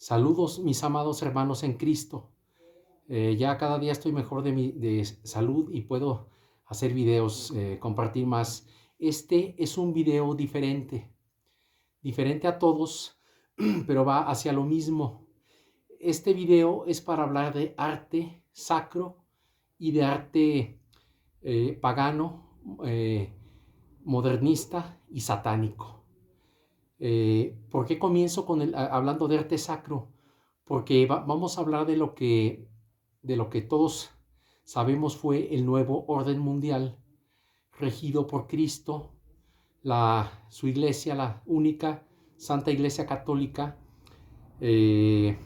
Saludos, mis amados hermanos en Cristo. Ya cada día estoy mejor de salud y puedo hacer videos, compartir más. Este es un video diferente a todos, pero va hacia lo mismo. Este video es para hablar de arte sacro y de arte pagano, modernista y satánico. ¿Por qué comienzo hablando de arte sacro? Porque vamos a hablar de lo que todos sabemos fue el nuevo orden mundial regido por Cristo, su iglesia, la única Santa Iglesia Católica, eh,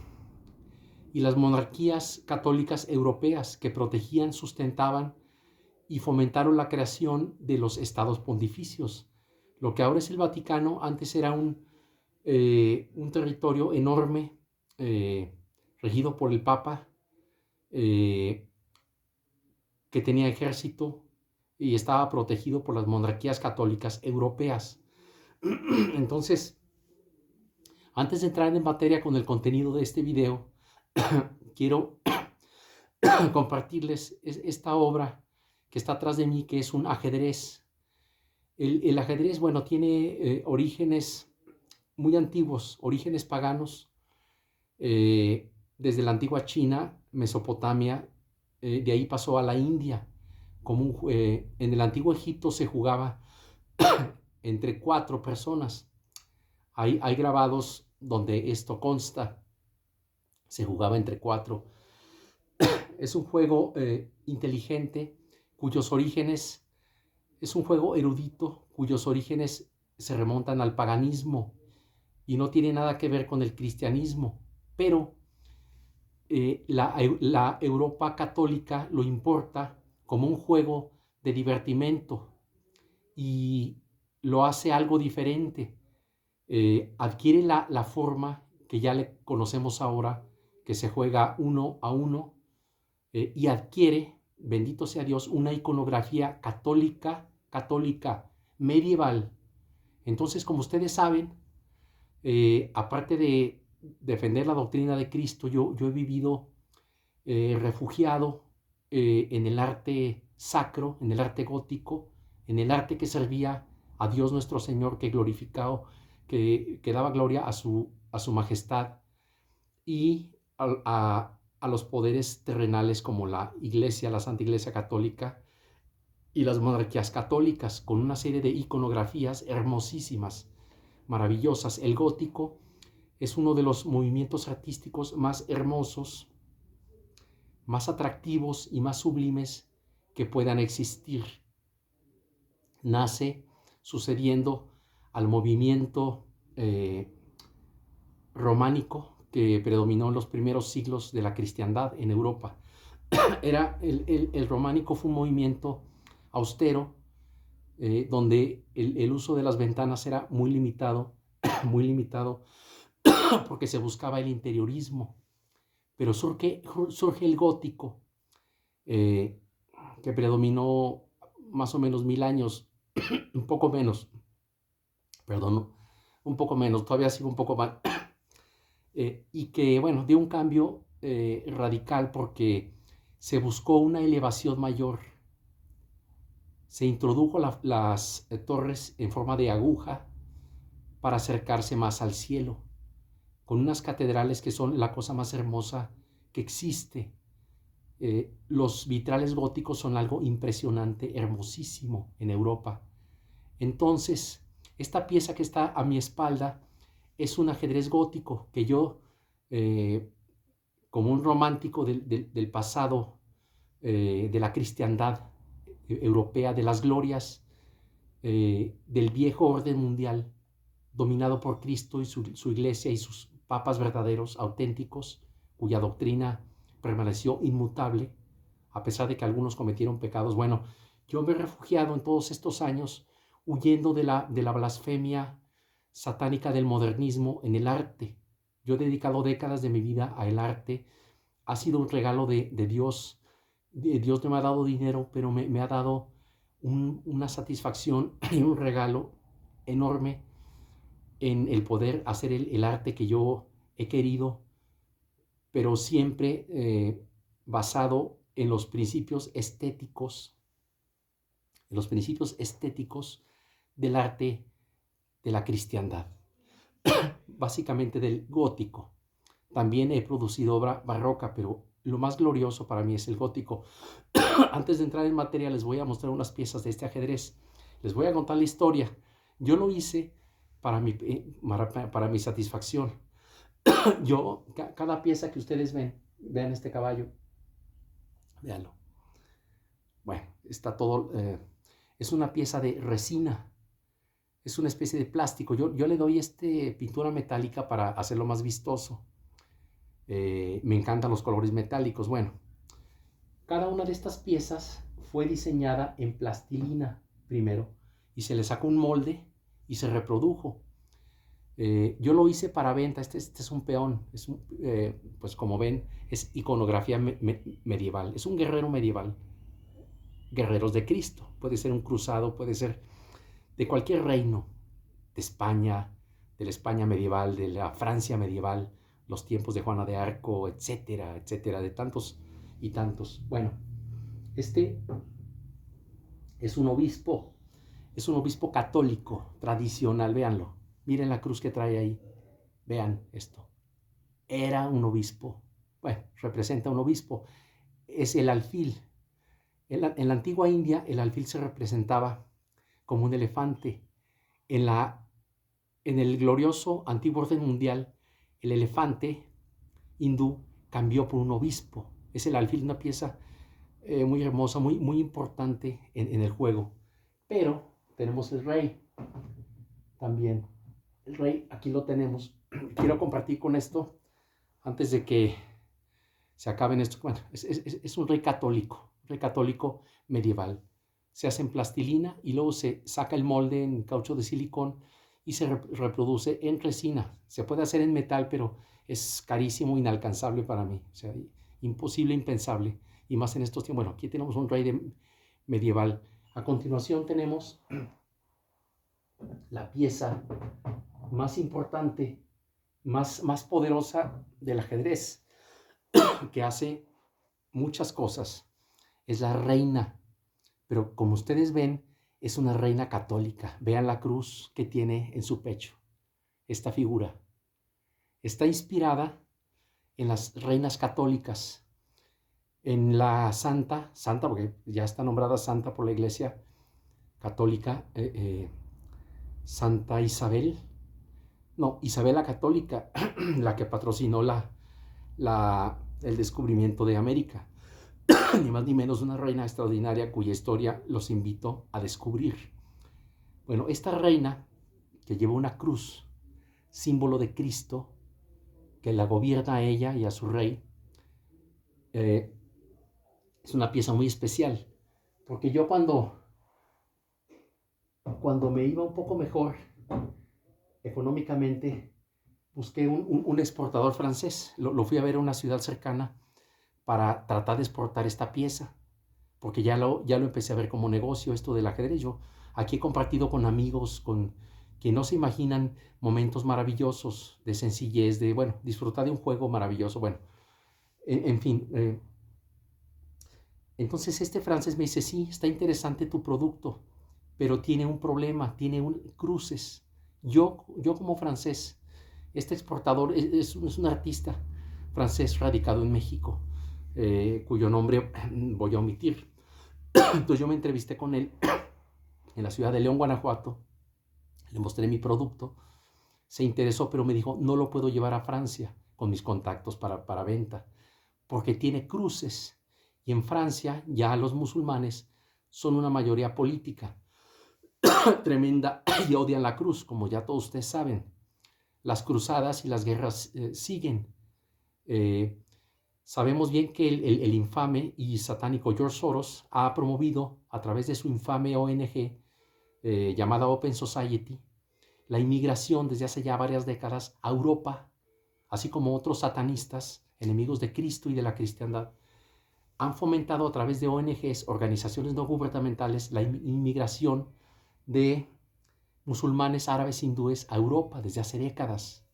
y las monarquías católicas europeas que protegían, sustentaban y fomentaron la creación de los estados pontificios. Lo que ahora es el Vaticano, antes era un territorio enorme, regido por el Papa, eh, que tenía ejército y estaba protegido por las monarquías católicas europeas. Entonces, antes de entrar en materia con el contenido de este video, quiero compartirles esta obra que está atrás de mí, que es un ajedrez. El ajedrez, bueno, tiene orígenes muy antiguos, orígenes paganos, desde la antigua China, Mesopotamia, de ahí pasó a la India. En el antiguo Egipto se jugaba entre 4 personas. Hay grabados donde esto consta, se jugaba entre 4. Es un juego inteligente, cuyos orígenes, es un juego erudito, cuyos orígenes se remontan al paganismo y no tiene nada que ver con el cristianismo, pero la Europa católica lo importa como un juego de divertimento y lo hace algo diferente. Adquiere la forma que ya le conocemos ahora, que se juega 1-1, y adquiere, bendito sea Dios, una iconografía católica, medieval. Entonces, como ustedes saben, aparte de defender la doctrina de Cristo, yo he vivido refugiado en el arte sacro, en el arte gótico, en el arte que servía a Dios nuestro Señor, que daba gloria a su majestad, y a los poderes terrenales como la Iglesia, la Santa Iglesia Católica y las monarquías católicas, con una serie de iconografías hermosísimas, maravillosas. El gótico es uno de los movimientos artísticos más hermosos, más atractivos y más sublimes que puedan existir. Nace sucediendo al movimiento románico que predominó en los primeros siglos de la cristiandad en Europa. El románico fue un movimiento austero, donde el uso de las ventanas era muy limitado, muy limitado, porque se buscaba el interiorismo. Pero surge el gótico, eh, que predominó más o menos 1000 años, un poco menos, perdón, un poco menos, todavía sigo un poco mal, y que, bueno, dio un cambio radical porque se buscó una elevación mayor. Se introdujo las torres en forma de aguja para acercarse más al cielo, con unas catedrales que son la cosa más hermosa que existe. Los vitrales góticos son algo impresionante, hermosísimo en Europa. Entonces, esta pieza que está a mi espalda es un ajedrez gótico que yo, como un romántico del pasado, de la cristiandad europea, de las glorias del viejo orden mundial, dominado por Cristo y su iglesia y sus papas verdaderos, auténticos, cuya doctrina permaneció inmutable, a pesar de que algunos cometieron pecados. Bueno, yo me he refugiado en todos estos años huyendo de la blasfemia satánica del modernismo en el arte. Yo he dedicado décadas de mi vida al arte. Ha sido un regalo de Dios. Dios no me ha dado dinero, pero me ha dado una satisfacción y un regalo enorme en el poder hacer el arte que yo he querido pero siempre basado en los principios estéticos, del arte de la cristiandad, básicamente del gótico. También he producido obra barroca, pero lo más glorioso para mí es el gótico. Antes de entrar en materia, les voy a mostrar unas piezas de este ajedrez. Les voy a contar la historia. Yo lo hice para mi satisfacción. Cada pieza que ustedes vean este caballo, véanlo. Bueno, está todo, es una pieza de resina, es una especie de plástico. Yo le doy pintura metálica para hacerlo más vistoso. Me encantan los colores metálicos. Bueno, cada una de estas piezas fue diseñada en plastilina primero y se le sacó un molde y se reprodujo. Yo lo hice para venta. Este es un peón, pues como ven, es iconografía medieval, es un guerrero medieval, guerreros de Cristo, puede ser un cruzado, puede ser de cualquier reino, de España, de la España medieval, de la Francia medieval, los tiempos de Juana de Arco, etcétera, etcétera, de tantos y tantos. Bueno, este es un obispo católico tradicional, véanlo, miren la cruz que trae ahí, vean esto, era un obispo, bueno, representa un obispo, es el alfil. En la antigua India el alfil se representaba como un elefante. En el glorioso antiguo orden mundial, el elefante hindú cambió por un obispo. Es el alfil, una pieza muy hermosa, muy, muy importante en el juego. Pero tenemos el rey también. El rey, aquí lo tenemos. Quiero compartir con esto, antes de que se acaben esto. Bueno, es un rey católico medieval. Se hace en plastilina y luego se saca el molde en caucho de silicón y se reproduce en resina. Se puede hacer en metal, pero es carísimo, inalcanzable para mí. O sea, imposible, impensable. Y más en estos tiempos. Bueno, aquí tenemos un rey medieval. A continuación tenemos la pieza más importante, más poderosa del ajedrez, que hace muchas cosas. Es la reina, pero como ustedes ven, es una reina católica. Vean la cruz que tiene en su pecho. Esta figura está inspirada en las reinas católicas, en la santa, porque ya está nombrada santa por la Iglesia Católica, Santa Isabel, no, Isabel la Católica, la que patrocinó el descubrimiento de América. Ni más ni menos una reina extraordinaria cuya historia los invito a descubrir. Bueno, esta reina que lleva una cruz, símbolo de Cristo, que la gobierna a ella y a su rey, es una pieza muy especial, porque yo cuando me iba un poco mejor económicamente, busqué un exportador francés, lo fui a ver a una ciudad cercana para tratar de exportar esta pieza, porque ya lo empecé a ver como negocio, esto del ajedrez. Yo aquí he compartido con amigos que no se imaginan momentos maravillosos de sencillez, de, bueno, disfrutar de un juego maravilloso. Bueno, en fin. Entonces este francés me dice, sí, está interesante tu producto, pero tiene un problema, tiene cruces. Yo como francés, este exportador es un artista francés radicado en México, cuyo nombre voy a omitir. Entonces yo me entrevisté con él en la ciudad de León, Guanajuato, le mostré mi producto, se interesó, pero me dijo, no lo puedo llevar a Francia con mis contactos para venta, porque tiene cruces. Y en Francia ya los musulmanes son una mayoría política tremenda y odian la cruz, como ya todos ustedes saben. Las cruzadas y las guerras siguen. Sabemos bien que el infame y satánico George Soros ha promovido a través de su infame ONG llamada Open Society la inmigración desde hace ya varias décadas a Europa, así como otros satanistas, enemigos de Cristo y de la cristiandad, han fomentado a través de ONGs, organizaciones no gubernamentales, la inmigración de musulmanes, árabes, hindúes a Europa desde hace décadas.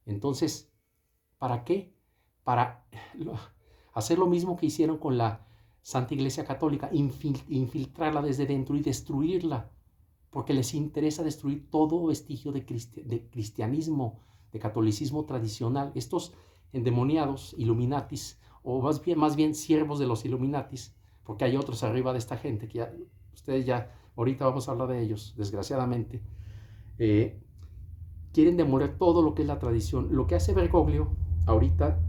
Entonces, ¿para qué? para hacer lo mismo que hicieron con la Santa Iglesia Católica, infiltrarla desde dentro y destruirla, porque les interesa destruir todo vestigio de cristianismo, de catolicismo tradicional. Estos endemoniados, Illuminatis, o más bien siervos de los Illuminatis, porque hay otros arriba de esta gente, que ustedes ya, ahorita vamos a hablar de ellos, desgraciadamente, quieren demoler todo lo que es la tradición. Lo que hace Bergoglio ahorita,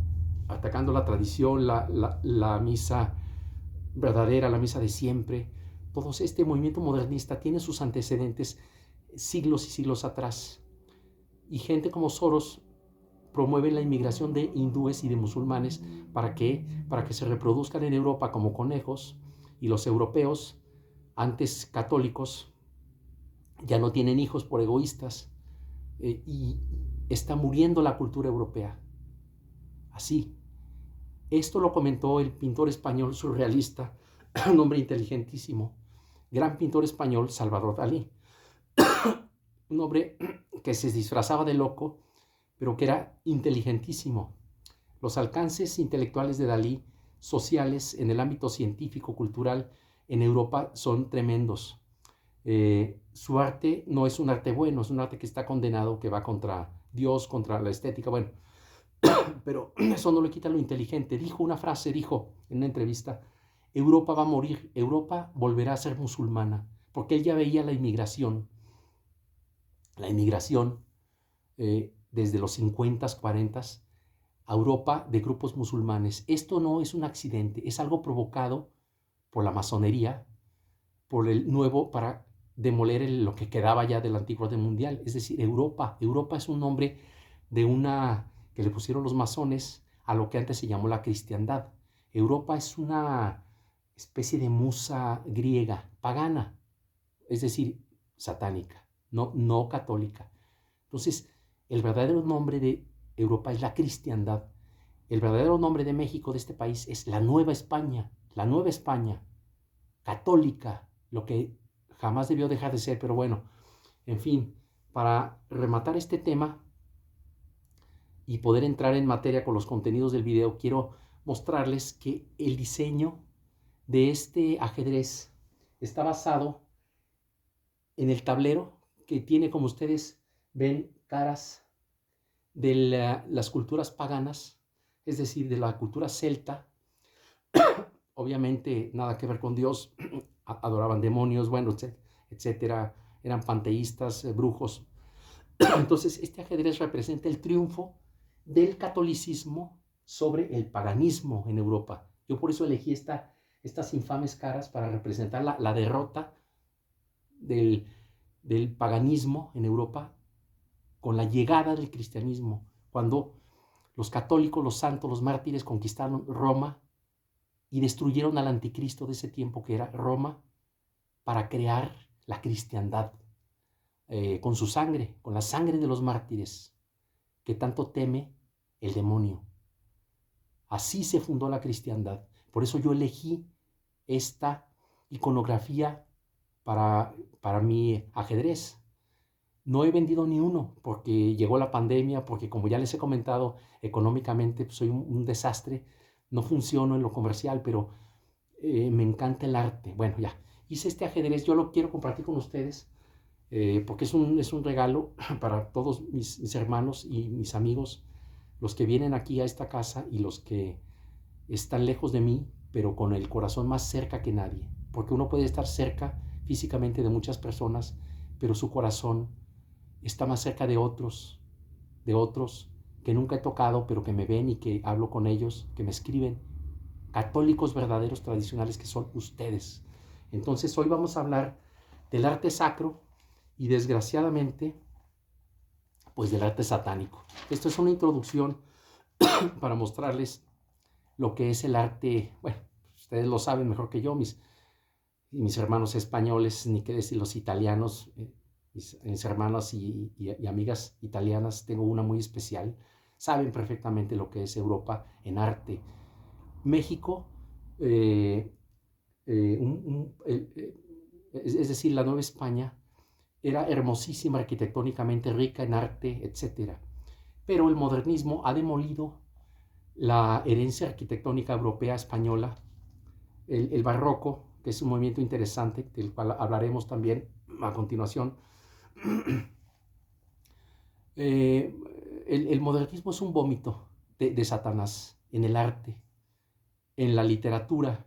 atacando la tradición, la misa verdadera, la misa de siempre, todo este movimiento modernista tiene sus antecedentes siglos y siglos atrás. Y gente como Soros promueve la inmigración de hindúes y de musulmanes para que se reproduzcan en Europa como conejos, y los europeos, antes católicos, ya no tienen hijos por egoístas, y está muriendo la cultura europea. Así. Esto lo comentó el pintor español surrealista, un hombre inteligentísimo, gran pintor español, Salvador Dalí. Un hombre que se disfrazaba de loco, pero que era inteligentísimo. Los alcances intelectuales de Dalí, sociales, en el ámbito científico, cultural, en Europa son tremendos. Su arte no es un arte bueno, es un arte que está condenado, que va contra Dios, contra la estética, bueno. Pero eso no le quita lo inteligente. Dijo una frase, dijo en una entrevista: Europa va a morir, Europa volverá a ser musulmana, porque él ya veía la inmigración desde los 50s, 40s, a Europa de grupos musulmanes. Esto no es un accidente, es algo provocado por la masonería, por el nuevo, para demoler lo que quedaba ya del antiguo orden mundial. Es decir, Europa es un nombre de una que le pusieron los masones a lo que antes se llamó la cristiandad. Europa es una especie de musa griega, pagana, es decir, satánica, no católica. Entonces, el verdadero nombre de Europa es la cristiandad. El verdadero nombre de México, de este país, es la Nueva España, católica, lo que jamás debió dejar de ser. Pero bueno, en fin, para rematar este tema y poder entrar en materia con los contenidos del video, quiero mostrarles que el diseño de este ajedrez está basado en el tablero, que tiene, como ustedes ven, caras de las culturas paganas, es decir, de la cultura celta. Obviamente nada que ver con Dios, adoraban demonios, bueno, etcétera, eran panteístas, brujos. Entonces, este ajedrez representa el triunfo del catolicismo sobre el paganismo en Europa. Yo por eso elegí estas infames caras, para representar la derrota del paganismo en Europa con la llegada del cristianismo, cuando los católicos, los santos, los mártires conquistaron Roma y destruyeron al anticristo de ese tiempo, que era Roma, para crear la cristiandad, con su sangre, con la sangre de los mártires, que tanto teme el demonio. Así se fundó la cristiandad. Por eso yo elegí esta iconografía para mi ajedrez. No he vendido ni uno porque llegó la pandemia, porque, como ya les he comentado, económicamente pues, soy un desastre, no funciono en lo comercial, pero me encanta el arte. Bueno, ya, hice este ajedrez, yo lo quiero compartir con ustedes, porque es un regalo para todos mis hermanos y mis amigos, los que vienen aquí a esta casa y los que están lejos de mí, pero con el corazón más cerca que nadie, porque uno puede estar cerca físicamente de muchas personas, pero su corazón está más cerca de otros que nunca he tocado, pero que me ven y que hablo con ellos, que me escriben, católicos verdaderos, tradicionales, que son ustedes. Entonces hoy vamos a hablar del arte sacro y, desgraciadamente, pues del arte satánico. Esto es una introducción para mostrarles lo que es el arte. Bueno, ustedes lo saben mejor que yo, mis hermanos españoles, ni qué decir los italianos, mis hermanas y amigas italianas, tengo una muy especial, saben perfectamente lo que es Europa en arte. México, es decir, la Nueva España, era hermosísima arquitectónicamente, rica en arte, etc. Pero el modernismo ha demolido la herencia arquitectónica europea española, el barroco, que es un movimiento interesante, del cual hablaremos también a continuación. El modernismo es un vómito de Satanás en el arte, en la literatura,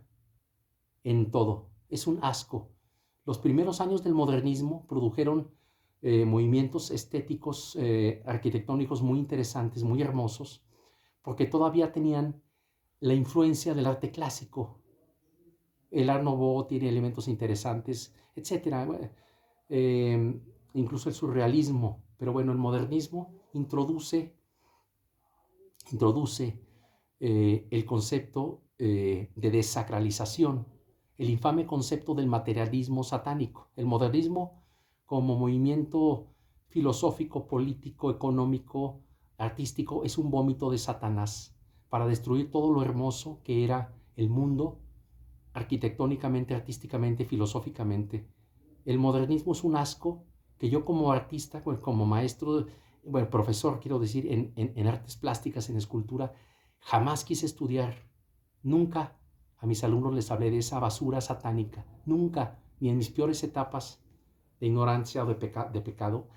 en todo. Es un asco. Los primeros años del modernismo produjeron movimientos estéticos, arquitectónicos muy interesantes, muy hermosos, porque todavía tenían la influencia del arte clásico. El Art Nouveau tiene elementos interesantes, etc. Incluso el surrealismo. Pero bueno, el modernismo introduce el concepto de desacralización, el infame concepto del materialismo satánico. El modernismo como movimiento filosófico, político, económico, artístico, es un vómito de Satanás para destruir todo lo hermoso que era el mundo arquitectónicamente, artísticamente, filosóficamente. El modernismo es un asco que yo como artista, como maestro, bueno, profesor, quiero decir, en artes plásticas, en escultura, jamás quise estudiar. Nunca a mis alumnos les hablé de esa basura satánica. Nunca, ni en mis peores etapas de ignorancia o de pecado,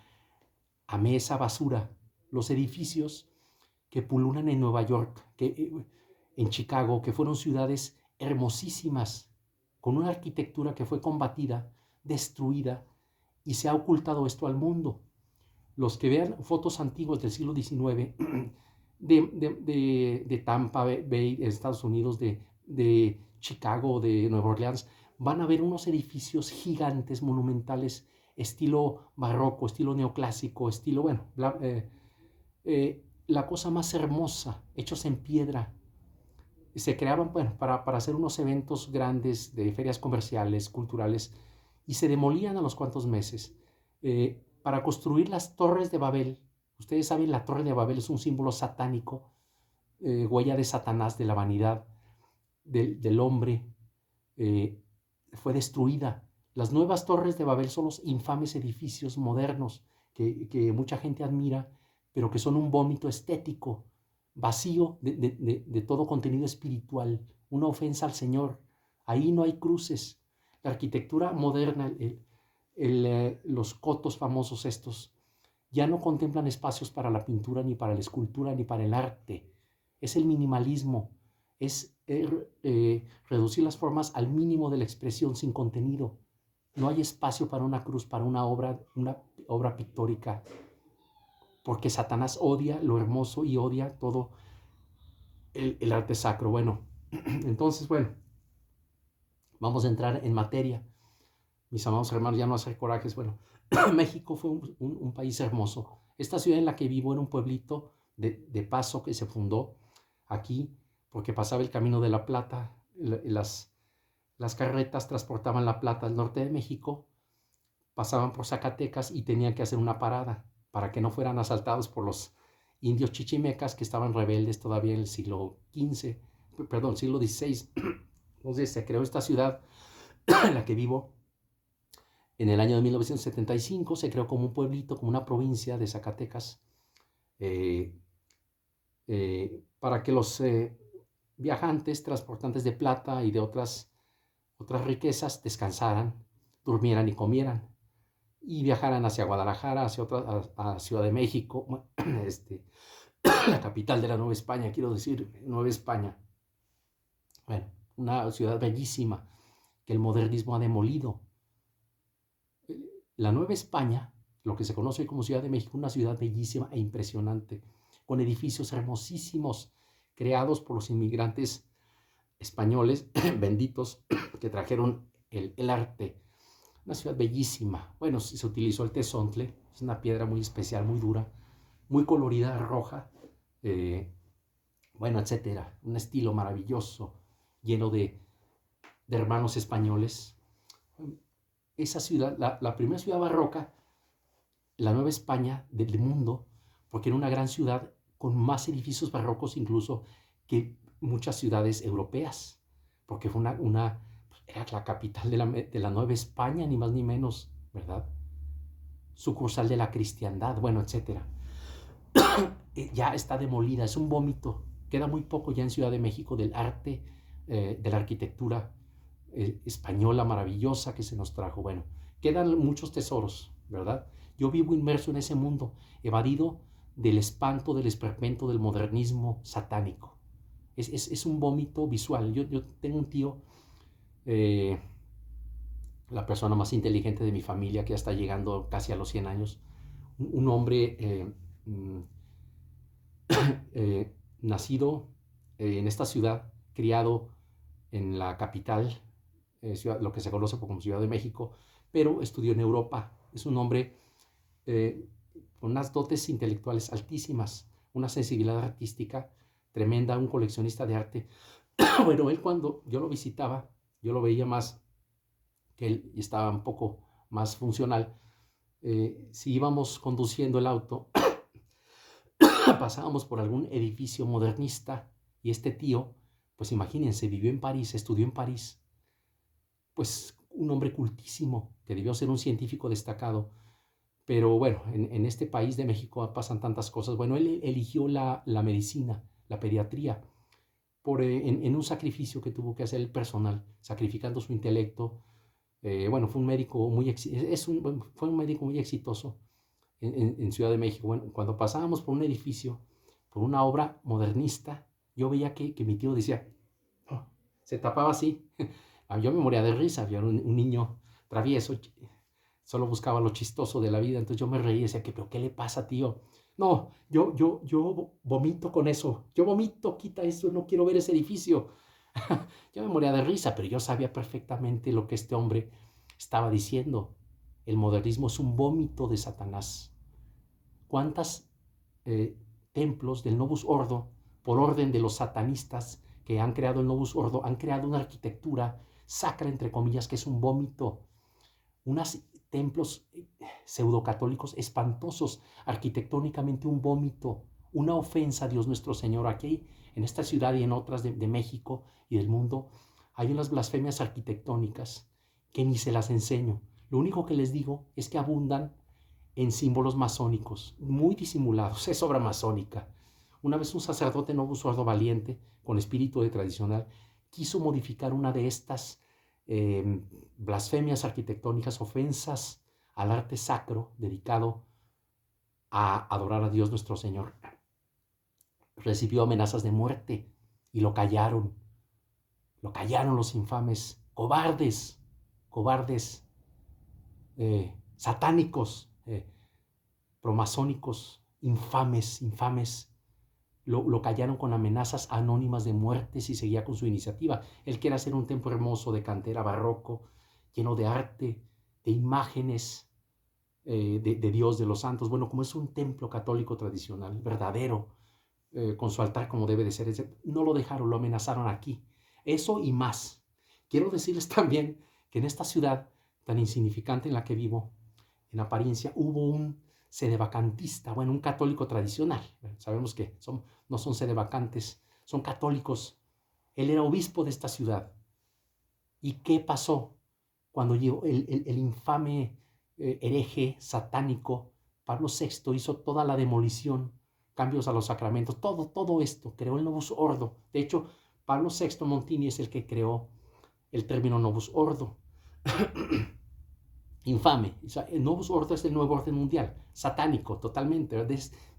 amé esa basura. Los edificios que pululan en Nueva York, en Chicago, que fueron ciudades hermosísimas, con una arquitectura que fue combatida, destruida, y se ha ocultado esto al mundo. Los que vean fotos antiguas del siglo XIX de Tampa Bay, Estados Unidos, de Chicago, de Nueva Orleans, van a ver unos edificios gigantes, monumentales, estilo barroco, estilo neoclásico, estilo, bueno, la cosa más hermosa, hechos en piedra. Se creaban, bueno, para hacer unos eventos grandes de ferias comerciales, culturales, y se demolían a los cuantos meses. Para construir las torres de Babel. Ustedes saben, la torre de Babel es un símbolo satánico, huella de Satanás, de la vanidad del hombre. Fue destruida. Las nuevas torres de Babel son los infames edificios modernos que mucha gente admira, pero que son un vómito estético, vacío de todo contenido espiritual, una ofensa al Señor. Ahí no hay cruces. La arquitectura moderna, los cotos famosos estos, ya no contemplan espacios para la pintura, ni para la escultura, ni para el arte. Es el minimalismo, es reducir las formas al mínimo de la expresión sin contenido. No hay espacio para una cruz, para una obra pictórica, porque Satanás odia lo hermoso y odia todo el arte sacro. Bueno, entonces, bueno, vamos a entrar en materia. Mis amados hermanos, ya no hacer corajes. Bueno, México fue un país hermoso. Esta ciudad en la que vivo era un pueblito de paso que se fundó aquí porque pasaba el Camino de la Plata. Las carretas transportaban la plata al norte de México, pasaban por Zacatecas y tenían que hacer una parada para que no fueran asaltados por los indios chichimecas que estaban rebeldes todavía en el siglo XVI. Entonces se creó esta ciudad en la que vivo. En el año de 1975 se creó como un pueblito, como una provincia de Zacatecas, para que los viajantes, transportantes de plata y de otras riquezas descansaran, durmieran y comieran, y viajaran hacia Guadalajara, a Ciudad de México, la capital de la Nueva España, quiero decir, Nueva España. Bueno, una ciudad bellísima que el modernismo ha demolido. La Nueva España, lo que se conoce como Ciudad de México, una ciudad bellísima e impresionante, con edificios hermosísimos, creados por los inmigrantes españoles, benditos, que trajeron el arte. Una ciudad bellísima. Bueno, se utilizó el tezontle, es una piedra muy especial, muy dura, muy colorida, roja, bueno, etcétera. Un estilo maravilloso, lleno de hermanos españoles. Esa ciudad, la primera ciudad barroca, la Nueva España del mundo, porque era una gran ciudad con más edificios barrocos incluso que muchas ciudades europeas, porque fue era la capital de la Nueva España, ni más ni menos, ¿verdad? Sucursal de la cristiandad, bueno, etcétera. Ya está demolida, es un vómito Queda muy poco ya en Ciudad de México del arte, de la arquitectura española maravillosa que se nos trajo. Bueno, quedan muchos tesoros, ¿verdad? Yo vivo inmerso en ese mundo, evadido del espanto, del esperpento, del modernismo satánico. Es un vómito visual. Yo tengo un tío, eh, la persona más inteligente de mi familia, que ya está llegando casi a los 100 años, un hombre mm, nacido en esta ciudad, criado en la capital, lo que se conoce como Ciudad de México, pero estudió en Europa. Es un hombre eh, con unas dotes intelectuales altísimas, una sensibilidad artística tremenda, un coleccionista de arte. Bueno, él cuando yo lo visitaba, yo lo veía más que él estaba un poco más funcional. Si íbamos conduciendo el auto, pasábamos por algún edificio modernista y este tío, pues imagínense, vivió en París, estudió en París, pues un hombre cultísimo, que debió ser un científico destacado. Pero bueno, en este país de México pasan tantas cosas. Bueno, él eligió la medicina, la pediatría, en un sacrificio que tuvo que hacer el personal, sacrificando su intelecto. Bueno, fue un médico fue un médico muy exitoso en Ciudad de México. Bueno, cuando pasábamos por un edificio, por una obra modernista, yo veía que mi tío decía, "Oh", se tapaba así. Yo me moría de risa, yo era un niño travieso, solo buscaba lo chistoso de la vida, entonces yo me reía y decía, ¿pero qué le pasa, tío? No, yo vomito con eso, yo vomito, quita eso, no quiero ver ese edificio. Yo me moría de risa, pero yo sabía perfectamente lo que este hombre estaba diciendo. El modernismo es un vómito de Satanás. ¿Cuántos templos del Novus Ordo, por orden de los satanistas que han creado el Novus Ordo, han creado una arquitectura sacra, entre comillas, que es un vómito? Unos templos pseudocatólicos espantosos, arquitectónicamente un vómito, una ofensa a Dios nuestro Señor. Aquí, en esta ciudad y en otras de México y del mundo, hay unas blasfemias arquitectónicas que ni se las enseño. Lo único que les digo es que abundan en símbolos masónicos, muy disimulados, es obra masónica. Una vez un sacerdote Novus Ordo valiente, con espíritu de tradicional, quiso modificar una de estas blasfemias arquitectónicas, ofensas al arte sacro dedicado a adorar a Dios nuestro Señor. Recibió amenazas de muerte y lo callaron los infames, cobardes, cobardes, satánicos, promasónicos, infames, infames. Lo callaron con amenazas anónimas de muerte si seguía con su iniciativa. Él quiere hacer un templo hermoso de cantera barroco, lleno de arte, de imágenes de Dios, de los santos. Bueno, como es un templo católico tradicional, verdadero, con su altar como debe de ser, no lo dejaron, lo amenazaron aquí. Eso y más. Quiero decirles también que en esta ciudad tan insignificante en la que vivo, en apariencia, hubo un sedevacantista, bueno, un católico tradicional. Sabemos que no son sedevacantes, son católicos. Él era obispo de esta ciudad. ¿Y qué pasó cuando llegó el infame hereje satánico Pablo VI? Hizo toda la demolición, cambios a los sacramentos, todo esto, creó el Novus Ordo. De hecho, Pablo VI Montini es el que creó el término Novus Ordo. Infame. O sea, el Novus Ordo es el nuevo orden mundial, satánico, totalmente,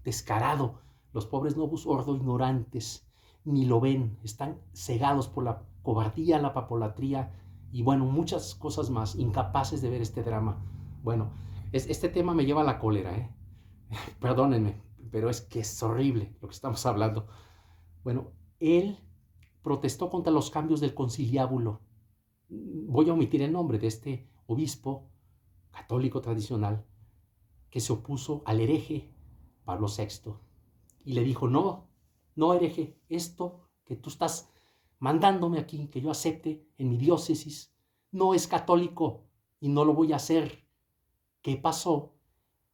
descarado. Los pobres Novus Ordo ignorantes ni lo ven, están cegados por la cobardía, la papolatría y bueno, muchas cosas más, incapaces de ver este drama. Bueno, este tema me lleva a la cólera, perdónenme, pero es que es horrible lo que estamos hablando. Bueno, él protestó contra los cambios del conciliábulo. Voy a omitir el nombre de este obispo católico tradicional que se opuso al hereje Pablo VI y le dijo, no hereje, esto que tú estás mandándome aquí, que yo acepte en mi diócesis, no es católico y no lo voy a hacer. ¿Qué pasó?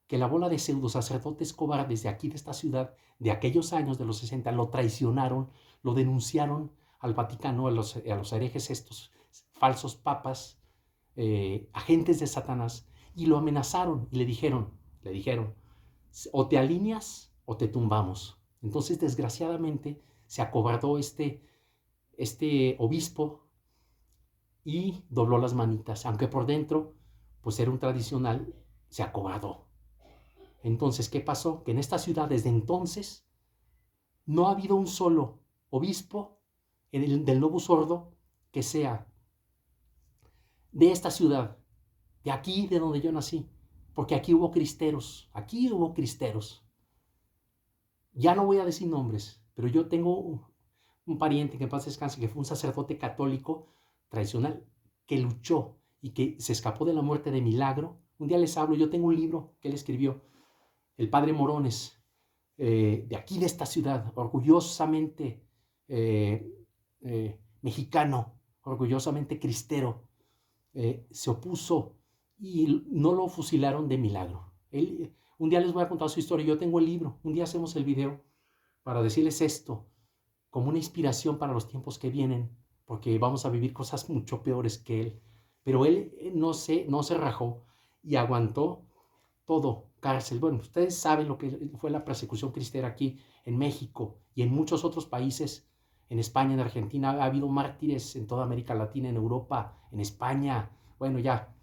Que la bola de pseudo sacerdotes cobardes de aquí, de esta ciudad, de aquellos años de los 60, lo traicionaron, lo denunciaron al Vaticano, a los herejes estos, falsos papas, agentes de Satanás, y lo amenazaron y le dijeron, o te alineas o te tumbamos. Entonces, desgraciadamente, se acobardó este obispo y dobló las manitas, aunque por dentro, pues era un tradicional, se acobardó. Entonces, ¿qué pasó? Que en esta ciudad desde entonces no ha habido un solo obispo del Novus Ordo que sea de esta ciudad, de aquí de donde yo nací, porque aquí hubo cristeros. Ya no voy a decir nombres, pero yo tengo un pariente que en paz descanse, que fue un sacerdote católico tradicional, que luchó y que se escapó de la muerte de milagro. Un día les hablo, yo tengo un libro que él escribió, el padre Morones, de aquí de esta ciudad, orgullosamente mexicano, orgullosamente cristero, se opuso y no lo fusilaron de milagro. Un día les voy a contar su historia, yo tengo el libro, un día hacemos el video para decirles esto, como una inspiración para los tiempos que vienen, porque vamos a vivir cosas mucho peores que él. Pero él no se rajó y aguantó todo, cárcel. Bueno, ustedes saben lo que fue la persecución cristera aquí en México y en muchos otros países, en España, en Argentina. Ha habido mártires en toda América Latina, en Europa, en España. Bueno, ya,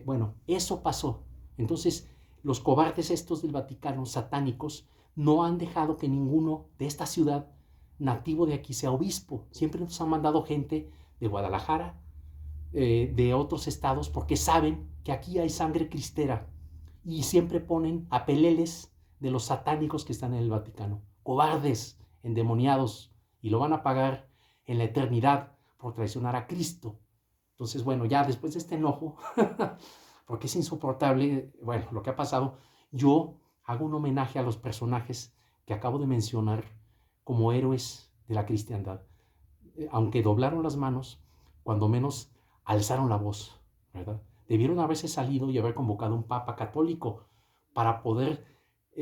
bueno, eso pasó. Entonces, los cobardes estos del Vaticano, satánicos, no han dejado que ninguno de esta ciudad nativo de aquí sea obispo. Siempre nos han mandado gente de Guadalajara, de otros estados, porque saben que aquí hay sangre cristera y siempre ponen a peleles de los satánicos que están en el Vaticano. Cobardes, endemoniados, y lo van a pagar en la eternidad por traicionar a Cristo. Entonces, bueno, ya después de este enojo, porque es insoportable, bueno, lo que ha pasado, yo hago un homenaje a los personajes que acabo de mencionar como héroes de la cristiandad. Aunque doblaron las manos, cuando menos alzaron la voz, ¿verdad? Debieron haberse salido y haber convocado un papa católico para poder,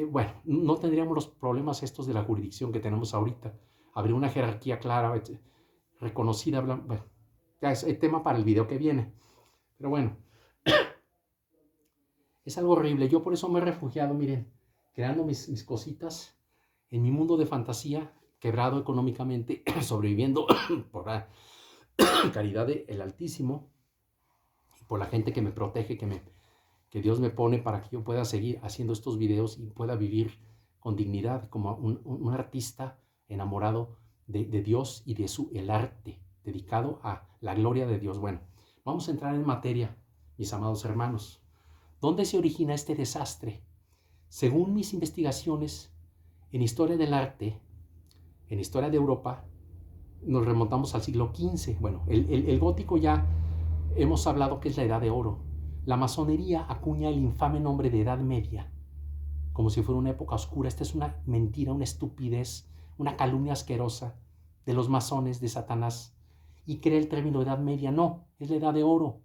bueno, no tendríamos los problemas estos de la jurisdicción que tenemos ahorita. Habría una jerarquía clara, reconocida, bueno, ya es el tema para el video que viene. Pero bueno, es algo horrible. Yo por eso me he refugiado, miren, creando mis cositas en mi mundo de fantasía, quebrado económicamente, sobreviviendo por la caridad del Altísimo y por la gente que me protege, que Dios me pone para que yo pueda seguir haciendo estos videos y pueda vivir con dignidad como un artista enamorado de Dios y de el arte, dedicado a la gloria de Dios. Bueno, vamos a entrar en materia, mis amados hermanos. ¿Dónde se origina este desastre? Según mis investigaciones en historia del arte, en historia de Europa, nos remontamos al siglo XV. Bueno, el gótico ya hemos hablado que es la Edad de Oro. La masonería acuña el infame nombre de Edad Media, como si fuera una época oscura. Esta es una mentira, una estupidez, una calumnia asquerosa de los masones, de Satanás, y crea el término Edad Media. No, es la Edad de Oro.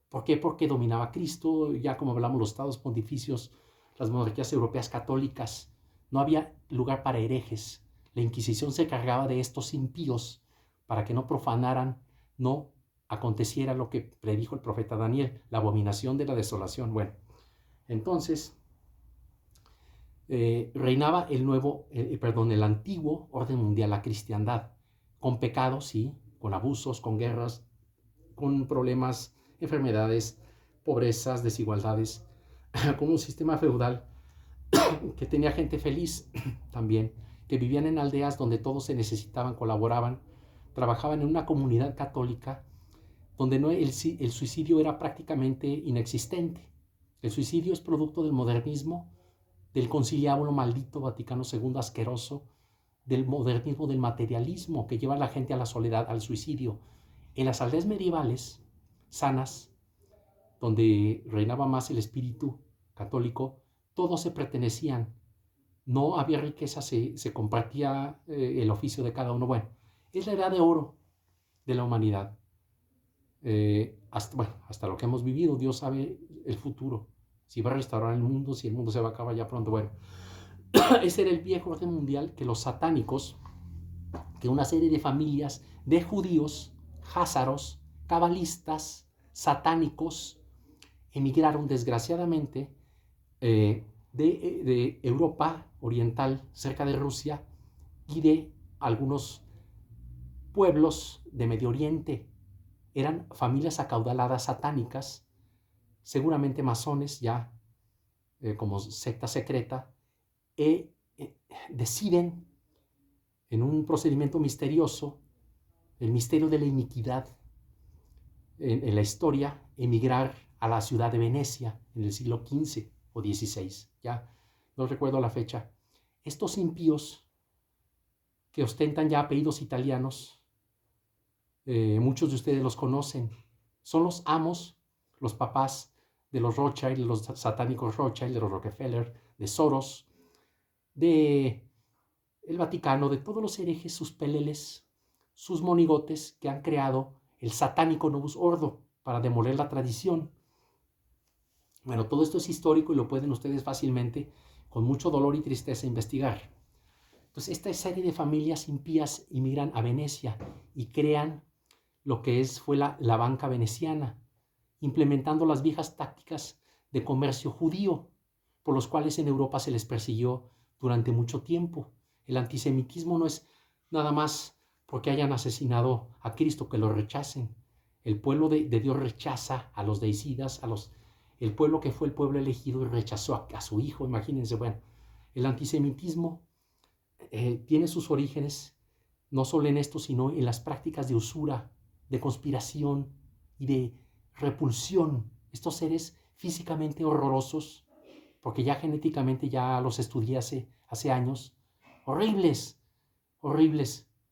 ¿Por qué? Porque dominaba Cristo, ya como hablamos, los estados pontificios, las monarquías europeas católicas. No había lugar para herejes. La Inquisición se cargaba de estos impíos para que no profanaran, no aconteciera lo que predijo el profeta Daniel, la abominación de la desolación. Bueno, entonces reinaba el antiguo orden mundial, la cristiandad, con pecados, sí, con abusos, con guerras, con problemas, enfermedades, pobrezas, desigualdades, con un sistema feudal que tenía gente feliz también, que vivían en aldeas donde todos se necesitaban, colaboraban, trabajaban en una comunidad católica donde el suicidio era prácticamente inexistente. El suicidio es producto del modernismo, del conciliábulo maldito Vaticano II asqueroso, del modernismo, del materialismo que lleva a la gente a la soledad, al suicidio. En las aldeas medievales, sanas, donde reinaba más el espíritu católico, todos se pertenecían. No había riqueza, se compartía el oficio de cada uno. Bueno, es la edad de oro de la humanidad. Hasta lo que hemos vivido, Dios sabe el futuro. Si va a restaurar el mundo, si el mundo se va a acabar ya pronto. Bueno, ese era el viejo orden mundial que los satánicos, que una serie de familias de judíos, házaros, cabalistas, satánicos, emigraron desgraciadamente de Europa oriental, cerca de Rusia, y de algunos pueblos de Medio Oriente. Eran familias acaudaladas satánicas, seguramente masones ya, como secta secreta, deciden en un procedimiento misterioso, el misterio de la iniquidad en la historia, emigrar a la ciudad de Venecia en el siglo XV o XVI, ya no recuerdo la fecha. Estos impíos que ostentan ya apellidos italianos, muchos de ustedes los conocen, son los amos, los papás de los Rothschild, de los satánicos Rothschild, de los Rockefeller, de Soros, de el Vaticano, de todos los herejes, sus peleles, sus monigotes que han creado el satánico Novus Ordo para demoler la tradición. Bueno, todo esto es histórico y lo pueden ustedes fácilmente, con mucho dolor y tristeza, investigar. Entonces, esta serie de familias impías inmigran a Venecia y crean lo que fue la banca veneciana, implementando las viejas tácticas de comercio judío, por los cuales en Europa se les persiguió durante mucho tiempo. El antisemitismo no es nada más porque hayan asesinado a Cristo, que lo rechacen. El pueblo de Dios rechaza a los deicidas, el pueblo que fue el pueblo elegido rechazó a su hijo. Imagínense, bueno, el antisemitismo tiene sus orígenes no solo en esto, sino en las prácticas de usura, de conspiración y de repulsión. Estos seres físicamente horrorosos, porque ya genéticamente ya los estudié hace años, horribles,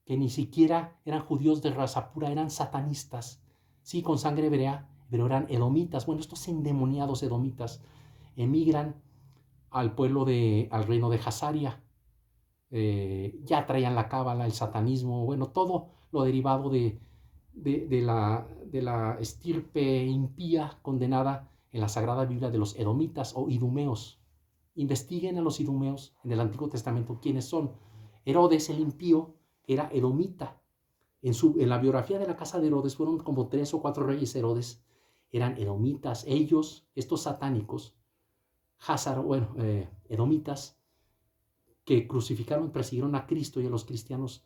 que ni siquiera eran judíos de raza pura, eran satanistas, sí, con sangre hebrea, pero eran edomitas. Bueno, estos endemoniados edomitas emigran al reino de Hazaria. Ya traían la cábala, el satanismo, bueno, todo lo derivado de la estirpe impía condenada en la Sagrada Biblia de los edomitas o idumeos. Investiguen a los idumeos en el Antiguo Testamento quiénes son. Herodes el impío era edomita. En la biografía de la casa de Herodes fueron como 3 o 4 reyes Herodes, eran edomitas. Ellos, estos satánicos, edomitas, que crucificaron y persiguieron a Cristo y a los cristianos,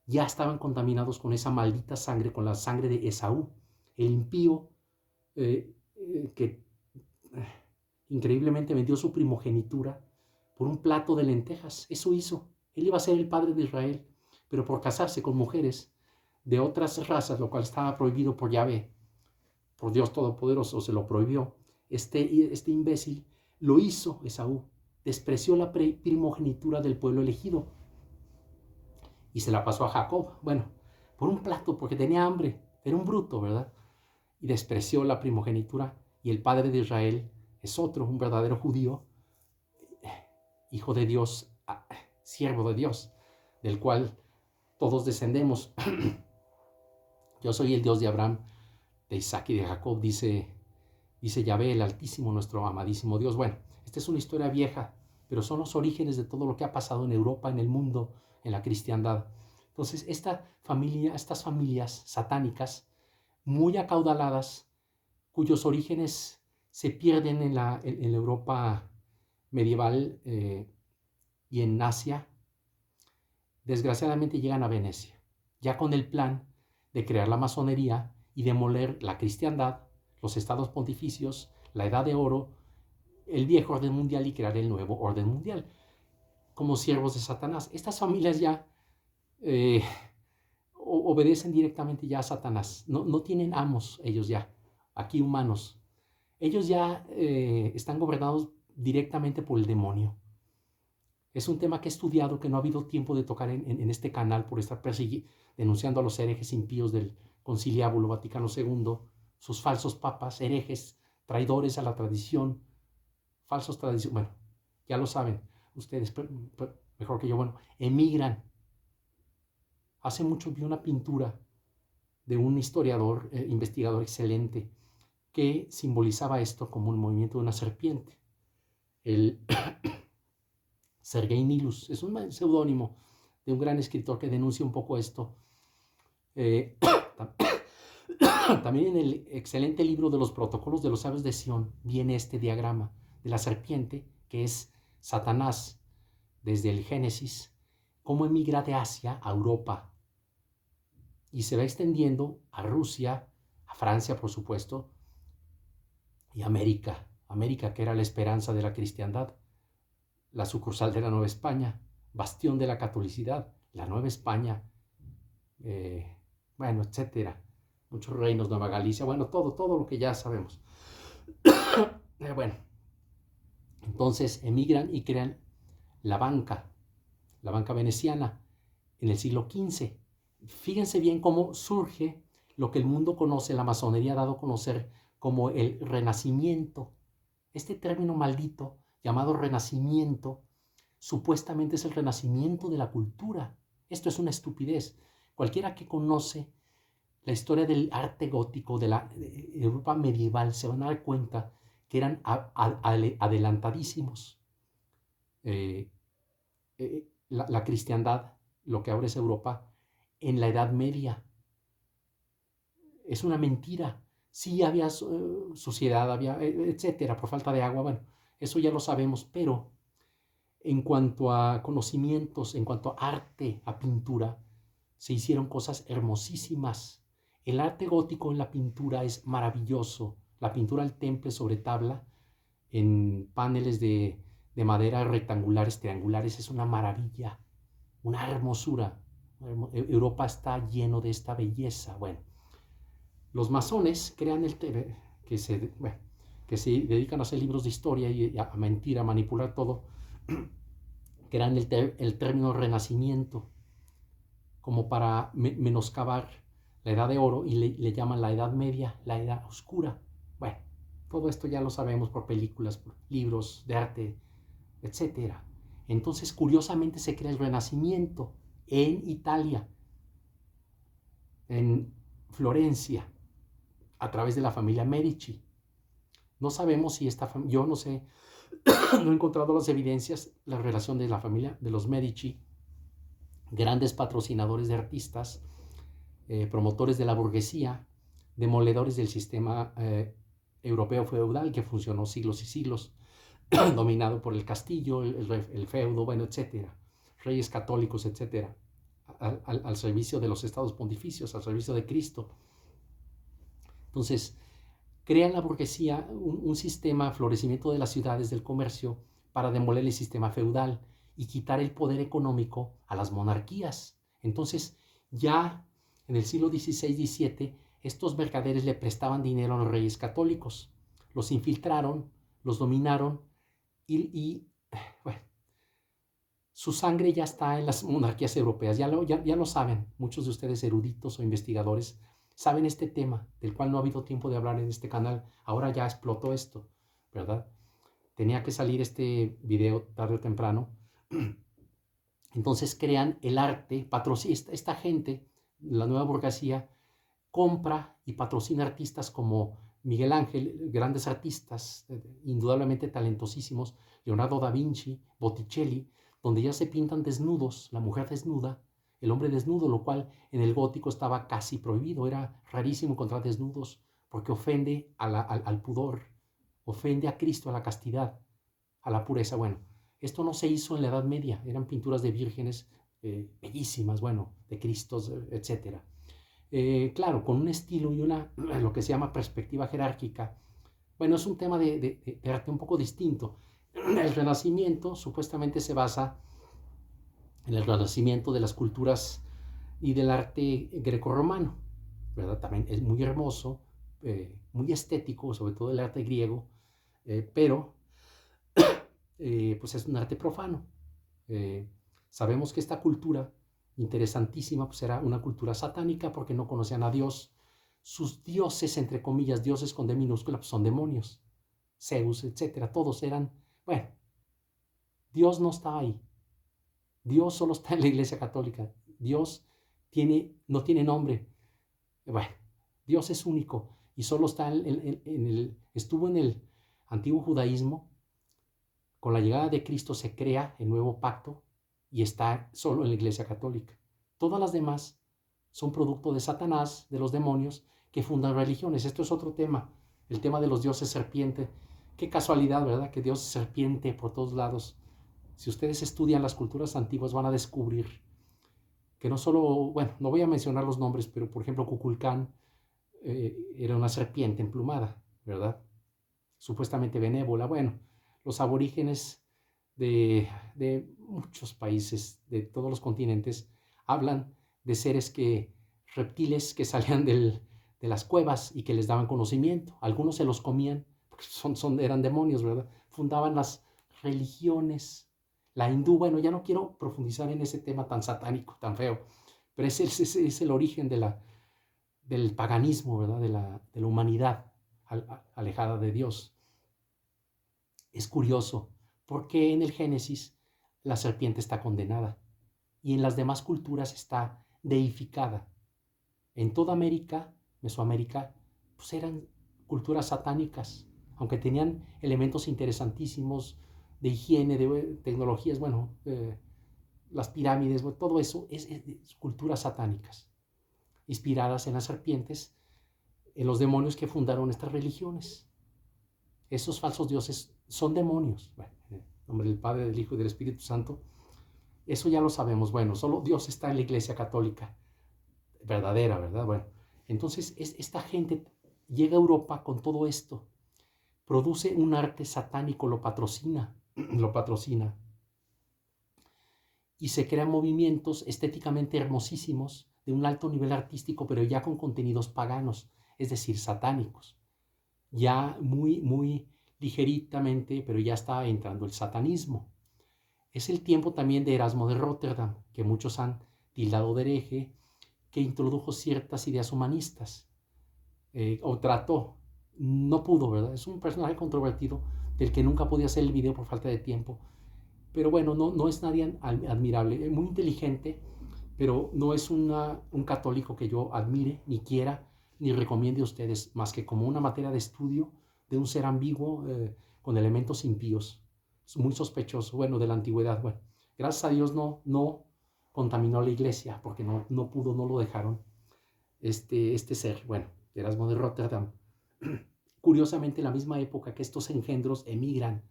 ya estaban contaminados con esa maldita sangre, con la sangre de Esaú, el impío que increíblemente vendió su primogenitura por un plato de lentejas. Eso hizo. Él iba a ser el padre de Israel, pero por casarse con mujeres de otras razas, lo cual estaba prohibido por Yahvé, por Dios Todopoderoso, se lo prohibió. Este imbécil lo hizo, Esaú, despreció la primogenitura del pueblo elegido y se la pasó a Jacob, bueno, por un plato, porque tenía hambre, era un bruto, ¿verdad? Y despreció la primogenitura, y el padre de Israel es otro, un verdadero judío, hijo de Dios, siervo de Dios, del cual todos descendemos. Yo soy el Dios de Abraham, de Isaac y de Jacob, dice Yahvé, el Altísimo, nuestro amadísimo Dios. Bueno, esta es una historia vieja, pero son los orígenes de todo lo que ha pasado en Europa, en el mundo, en la cristiandad. Entonces, estas familias satánicas, muy acaudaladas, cuyos orígenes se pierden en la Europa medieval y en Asia, desgraciadamente llegan a Venecia, ya con el plan de crear la masonería y demoler la cristiandad, los estados pontificios, la edad de oro, el viejo orden mundial y crear el nuevo orden mundial, como siervos de Satanás. Estas familias ya obedecen directamente ya a Satanás, no tienen amos ellos ya, aquí humanos. Ellos ya están gobernados directamente por el demonio. Es un tema que he estudiado, que no ha habido tiempo de tocar en este canal por estar denunciando a los herejes impíos del Conciliábulo Vaticano II, sus falsos papas, herejes, traidores a la tradición, falsos tradiciones. Bueno, ya lo saben ustedes mejor que yo. Bueno, emigran. Hace mucho vi una pintura de un historiador, investigador excelente, que simbolizaba esto como un movimiento de una serpiente. El Sergei Nilus es un seudónimo de un gran escritor que denuncia un poco esto. También en el excelente libro de los protocolos de los sabios de Sion viene este diagrama de la serpiente, que es Satanás desde el Génesis, cómo emigra de Asia a Europa y se va extendiendo a Rusia, a Francia, por supuesto, y América. América, que era la esperanza de la cristiandad, la sucursal de la Nueva España, bastión de la catolicidad, la Nueva España, bueno, etcétera. Muchos reinos, Nueva Galicia, bueno, todo lo que ya sabemos. Bueno, entonces emigran y crean la banca veneciana, en el siglo XV. Fíjense bien cómo surge lo que el mundo conoce, la masonería ha dado a conocer como el Renacimiento. Este término maldito llamado Renacimiento supuestamente es el renacimiento de la cultura. Esto es una estupidez. Cualquiera que conoce la historia del arte gótico de la Europa medieval se van a dar cuenta que eran adelantadísimos. La cristiandad, lo que ahora es Europa, en la Edad Media. Es una mentira. Sí había suciedad, había, etcétera, por falta de agua, bueno, eso ya lo sabemos, pero en cuanto a conocimientos, en cuanto a arte, a pintura, se hicieron cosas hermosísimas. El arte gótico en la pintura es maravilloso. La pintura al temple sobre tabla, en paneles de madera rectangulares, triangulares, es una maravilla, una hermosura. Europa está lleno de esta belleza. Bueno, los masones crean que se dedican a hacer libros de historia y a mentir, a manipular todo, crean el término renacimiento como para menoscabar la edad de oro y le llaman la edad media, la edad oscura. Bueno, todo esto ya lo sabemos por películas, por libros de arte, etc. Entonces, curiosamente, se crea el Renacimiento en Italia, en Florencia, a través de la familia Medici. No sabemos si yo no sé, no he encontrado las evidencias, la relación de la familia de los Medici, grandes patrocinadores de artistas, promotores de la burguesía, demoledores del sistema europeo feudal que funcionó siglos y siglos, dominado por el castillo, el feudo, bueno, etcétera, reyes católicos, etcétera, al servicio de los estados pontificios, al servicio de Cristo. Entonces, crea la burguesía un sistema, florecimiento de las ciudades, del comercio, para demoler el sistema feudal y quitar el poder económico a las monarquías. Entonces, ya en el siglo XVI-XVII, estos mercaderes le prestaban dinero a los reyes católicos, los infiltraron, los dominaron y bueno, su sangre ya está en las monarquías europeas, ya lo saben, muchos de ustedes eruditos o investigadores saben este tema, del cual no ha habido tiempo de hablar en este canal, ahora ya explotó esto, ¿verdad? Tenía que salir este video tarde o temprano. Entonces crean el arte, esta gente, la nueva burguesía, compra y patrocina artistas como Miguel Ángel, grandes artistas, indudablemente talentosísimos, Leonardo da Vinci, Botticelli, donde ya se pintan desnudos, la mujer desnuda, el hombre desnudo, lo cual en el gótico estaba casi prohibido, era rarísimo encontrar desnudos, porque ofende al pudor, ofende a Cristo, a la castidad, a la pureza. Bueno, esto no se hizo en la Edad Media, eran pinturas de vírgenes bellísimas, bueno, de Cristos, etc. Claro, con un estilo y lo que se llama perspectiva jerárquica. Bueno, es un tema de arte un poco distinto. El Renacimiento supuestamente se basa en el renacimiento de las culturas y del arte grecorromano, ¿verdad? También es muy hermoso, muy estético, sobre todo el arte griego, pero pues es un arte profano. Sabemos que esta cultura interesantísima pues era una cultura satánica porque no conocían a Dios. Sus dioses, entre comillas, dioses con D minúscula, pues son demonios, Zeus, etcétera, todos eran, bueno, Dios no está ahí. Dios solo está en la Iglesia Católica. Dios no tiene nombre. Bueno, Dios es único y solo está estuvo en el antiguo judaísmo. Con la llegada de Cristo se crea el nuevo pacto y está solo en la Iglesia Católica. Todas las demás son producto de Satanás, de los demonios que fundan religiones. Esto es otro tema, el tema de los dioses serpiente. Qué casualidad, ¿verdad? Que Dios es serpiente por todos lados. Si ustedes estudian las culturas antiguas van a descubrir que no solo, bueno, no voy a mencionar los nombres, pero por ejemplo Kukulcán era una serpiente emplumada, ¿verdad? Supuestamente benévola. Bueno, los aborígenes de muchos países, de todos los continentes, hablan de seres reptiles que salían de las cuevas y que les daban conocimiento. Algunos se los comían, porque eran demonios, ¿verdad? Fundaban las religiones. La hindú, bueno, ya no quiero profundizar en ese tema tan satánico, tan feo, pero es el origen del paganismo, ¿verdad? De la humanidad alejada de Dios. Es curioso, porque en el Génesis la serpiente está condenada y en las demás culturas está deificada. En toda América, Mesoamérica, pues eran culturas satánicas, aunque tenían elementos interesantísimos de higiene, de tecnologías, bueno, las pirámides, bueno, todo eso es culturas satánicas, inspiradas en las serpientes, en los demonios que fundaron estas religiones. Esos falsos dioses son demonios. Bueno, en nombre del Padre, del Hijo y del Espíritu Santo. Eso ya lo sabemos. Bueno, solo Dios está en la Iglesia Católica verdadera, ¿verdad? Bueno, entonces esta gente llega a Europa con todo esto, produce un arte satánico, lo patrocina, y se crean movimientos estéticamente hermosísimos de un alto nivel artístico, pero ya con contenidos paganos, es decir, satánicos. Ya muy ligeritamente, pero ya está entrando el satanismo. Es el tiempo también de Erasmo de Róterdam, que muchos han tildado de hereje, que introdujo ciertas ideas humanistas, o trató, no pudo, ¿verdad? Es un personaje controvertido del que nunca podía hacer el video por falta de tiempo, pero bueno, no es nadie admirable, muy inteligente, pero no es un católico que yo admire, ni quiera, ni recomiende a ustedes, más que como una materia de estudio de un ser ambiguo con elementos impíos, muy sospechoso, bueno, de la antigüedad. Bueno, gracias a Dios no contaminó a la iglesia, porque no pudo, no lo dejaron este ser, bueno, Erasmo de Rotterdam. Curiosamente, en la misma época que estos engendros emigran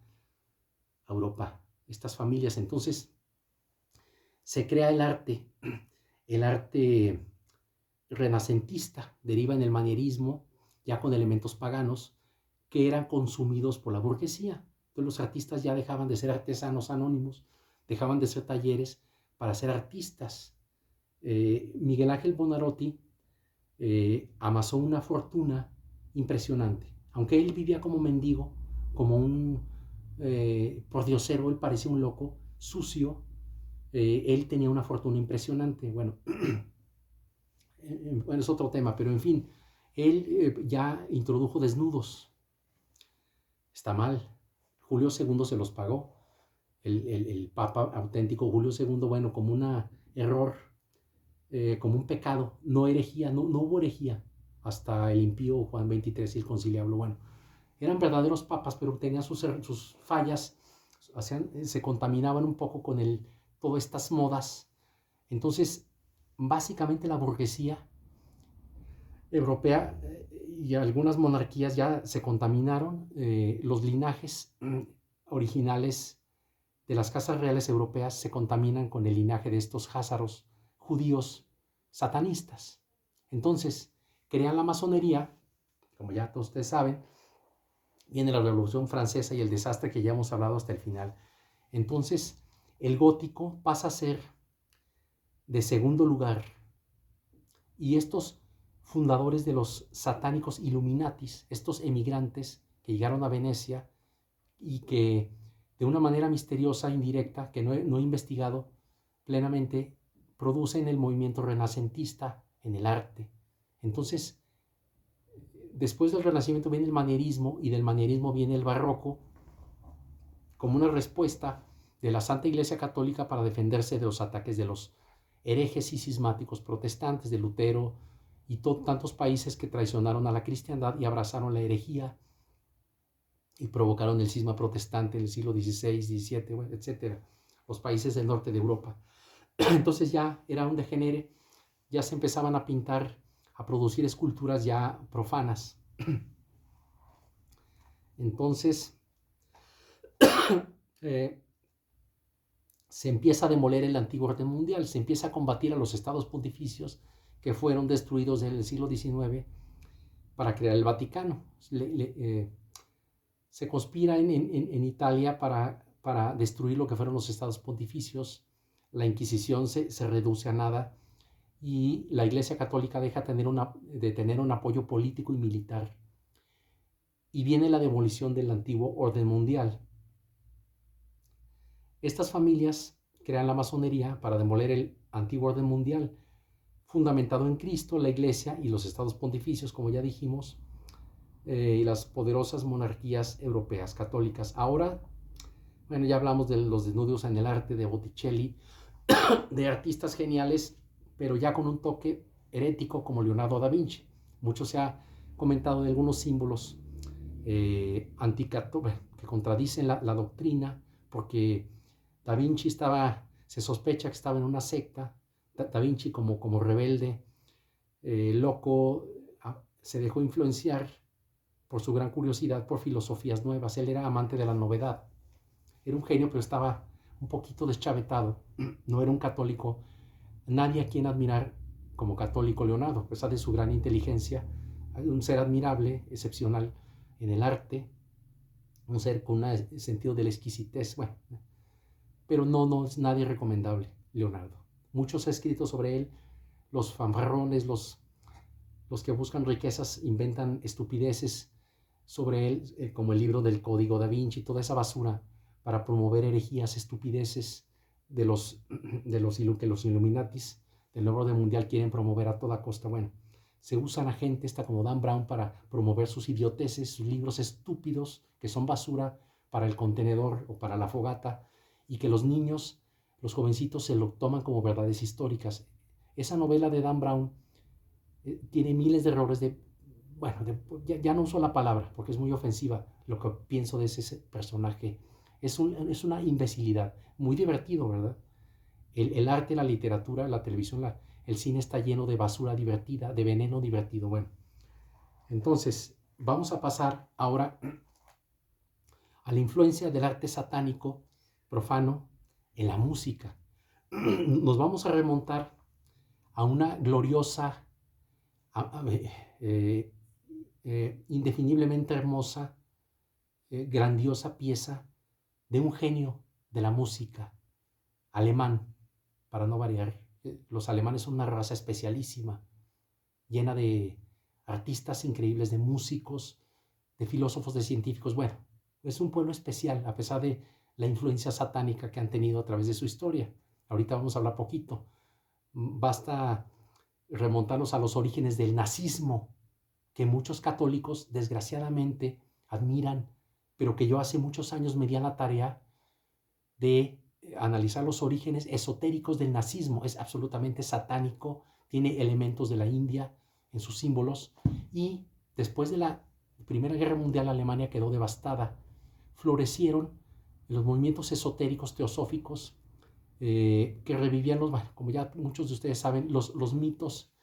a Europa, estas familias, entonces se crea el arte renacentista, deriva en el manierismo, ya con elementos paganos, que eran consumidos por la burguesía. Entonces los artistas ya dejaban de ser artesanos anónimos, dejaban de ser talleres para ser artistas. Miguel Ángel Buonarroti amasó una fortuna impresionante. Aunque él vivía como mendigo, como un pordiosero, él parecía un loco, sucio, él tenía una fortuna impresionante. Bueno, es otro tema, pero en fin, él ya introdujo desnudos. Está mal. Julio II se los pagó. El Papa auténtico Julio II, bueno, como un error, como un pecado, no herejía, no hubo herejía hasta el impío Juan XXIII y el conciliablo. Bueno, eran verdaderos papas, pero tenían sus fallas, se contaminaban un poco con todas estas modas. Entonces, básicamente la burguesía europea y algunas monarquías ya se contaminaron. Los linajes originales de las casas reales europeas se contaminan con el linaje de estos házaros judíos satanistas. Entonces, crean la masonería, como ya todos ustedes saben, viene la Revolución Francesa y el desastre que ya hemos hablado hasta el final. Entonces, el gótico pasa a ser de segundo lugar. Y estos fundadores de los satánicos Illuminatis, estos emigrantes que llegaron a Venecia y que de una manera misteriosa, indirecta, que no he investigado plenamente, producen el movimiento renacentista en el arte. Entonces, después del Renacimiento viene el manierismo y del manierismo viene el barroco como una respuesta de la Santa Iglesia Católica para defenderse de los ataques de los herejes y cismáticos protestantes, de Lutero y tantos países que traicionaron a la cristiandad y abrazaron la herejía y provocaron el cisma protestante en el siglo XVI, XVII, etc. Los países del norte de Europa. Entonces ya era un degenere, ya se empezaban a pintar, a producir esculturas ya profanas. Entonces, se empieza a demoler el antiguo orden mundial, se empieza a combatir a los estados pontificios que fueron destruidos en el siglo XIX para crear el Vaticano. Se conspira en Italia para destruir lo que fueron los estados pontificios. La Inquisición se reduce a nada y la Iglesia Católica deja de tener un apoyo político y militar. Y viene la demolición del antiguo orden mundial. Estas familias crean la masonería para demoler el antiguo orden mundial, fundamentado en Cristo, la Iglesia y los estados pontificios, como ya dijimos, y las poderosas monarquías europeas católicas. Ahora, bueno, ya hablamos de los desnudos en el arte de Botticelli, de artistas geniales, pero ya con un toque herético como Leonardo da Vinci. Mucho se ha comentado de algunos símbolos que contradicen la doctrina, porque Da Vinci se sospecha que estaba en una secta. Da Vinci como rebelde, loco, se dejó influenciar por su gran curiosidad por filosofías nuevas. Él era amante de la novedad. Era un genio, pero estaba un poquito deschavetado. No era un católico. Nadie a quien admirar como católico Leonardo, a pesar de su gran inteligencia, un ser admirable, excepcional en el arte, un ser con un sentido de la exquisitez, bueno, pero no es nadie recomendable, Leonardo. Muchos ha escrito sobre él, los fanfarrones, los que buscan riquezas inventan estupideces sobre él, como el libro del Código da Vinci, toda esa basura para promover herejías, estupideces que los Illuminatis del nuevo orden mundial quieren promover a toda costa. Bueno, se usan a gente como Dan Brown para promover sus idioteces, sus libros estúpidos que son basura para el contenedor o para la fogata, y que los niños, los jovencitos se lo toman como verdades históricas. Esa novela de Dan Brown tiene miles de errores ya no uso la palabra porque es muy ofensiva lo que pienso de ese personaje. Es una imbecilidad. Muy divertido, ¿verdad? El arte, la literatura, la televisión, el cine está lleno de basura divertida, de veneno divertido. Bueno, entonces vamos a pasar ahora a la influencia del arte satánico, profano, en la música. Nos vamos a remontar a una gloriosa, indefiniblemente hermosa, grandiosa pieza de un genio de la música, alemán, para no variar. Los alemanes son una raza especialísima, llena de artistas increíbles, de músicos, de filósofos, de científicos. Bueno, es un pueblo especial, a pesar de la influencia satánica que han tenido a través de su historia. Ahorita vamos a hablar poquito. Basta remontarnos a los orígenes del nazismo, que muchos católicos desgraciadamente admiran, pero que yo hace muchos años me di a la tarea de analizar los orígenes esotéricos del nazismo. Es absolutamente satánico, tiene elementos de la India en sus símbolos, y después de la Primera Guerra Mundial Alemania quedó devastada. Florecieron los movimientos esotéricos teosóficos que revivían como ya muchos de ustedes saben, los mitos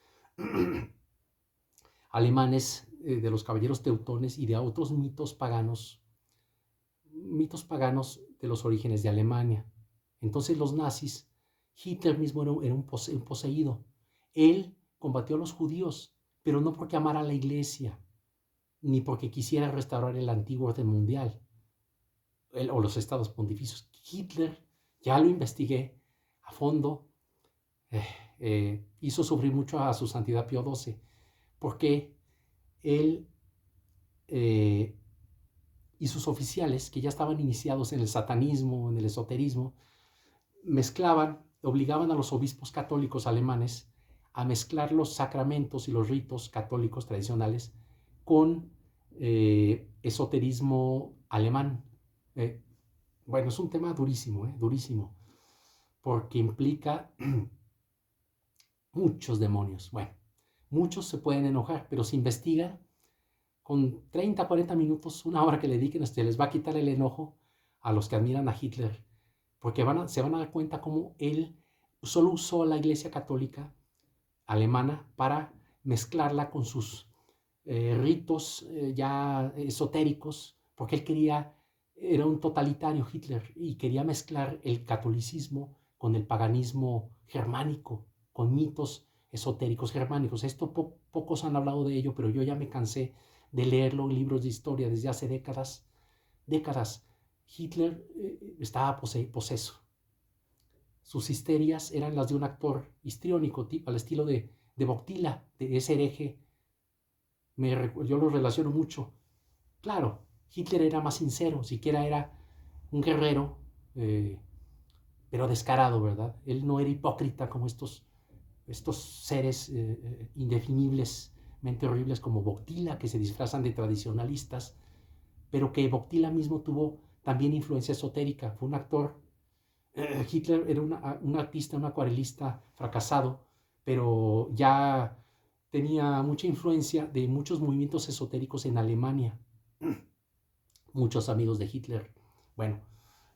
alemanes de los caballeros teutones y de otros mitos paganos de los orígenes de Alemania. Entonces los nazis, Hitler mismo era un poseído. Él combatió a los judíos, pero no porque amara a la iglesia, ni porque quisiera restaurar el antiguo orden mundial o los estados pontificios. Hitler, ya lo investigué a fondo, hizo sufrir mucho a su santidad Pío XII, porque él y sus oficiales, que ya estaban iniciados en el satanismo, en el esoterismo, obligaban a los obispos católicos alemanes a mezclar los sacramentos y los ritos católicos tradicionales con esoterismo alemán. Bueno, es un tema durísimo, durísimo, porque implica muchos demonios. Bueno, muchos se pueden enojar, pero si investigan, con 30, 40 minutos, una hora que le dediquen, se les va a quitar el enojo a los que admiran a Hitler, porque se van a dar cuenta cómo él solo usó la Iglesia Católica alemana para mezclarla con sus ritos ya esotéricos, porque él quería Era un totalitario Hitler y quería mezclar el catolicismo con el paganismo germánico, con mitos esotéricos germánicos. Esto pocos han hablado de ello, pero yo ya me cansé de leerlo en libros de historia desde hace décadas. Hitler estaba poseso. Sus histerias eran las de un actor histriónico, al estilo de Boctila, de ese hereje. Yo lo relaciono mucho. Claro, Hitler era más sincero, siquiera era un guerrero, pero descarado, ¿verdad? Él no era hipócrita como estos seres indefiniblemente horribles como Boctila, que se disfrazan de tradicionalistas, pero que Boctila mismo tuvo también influencia esotérica. Fue un actor. Hitler era un artista, un acuarelista fracasado, pero ya tenía mucha influencia de muchos movimientos esotéricos en Alemania. Muchos amigos de Hitler. Bueno,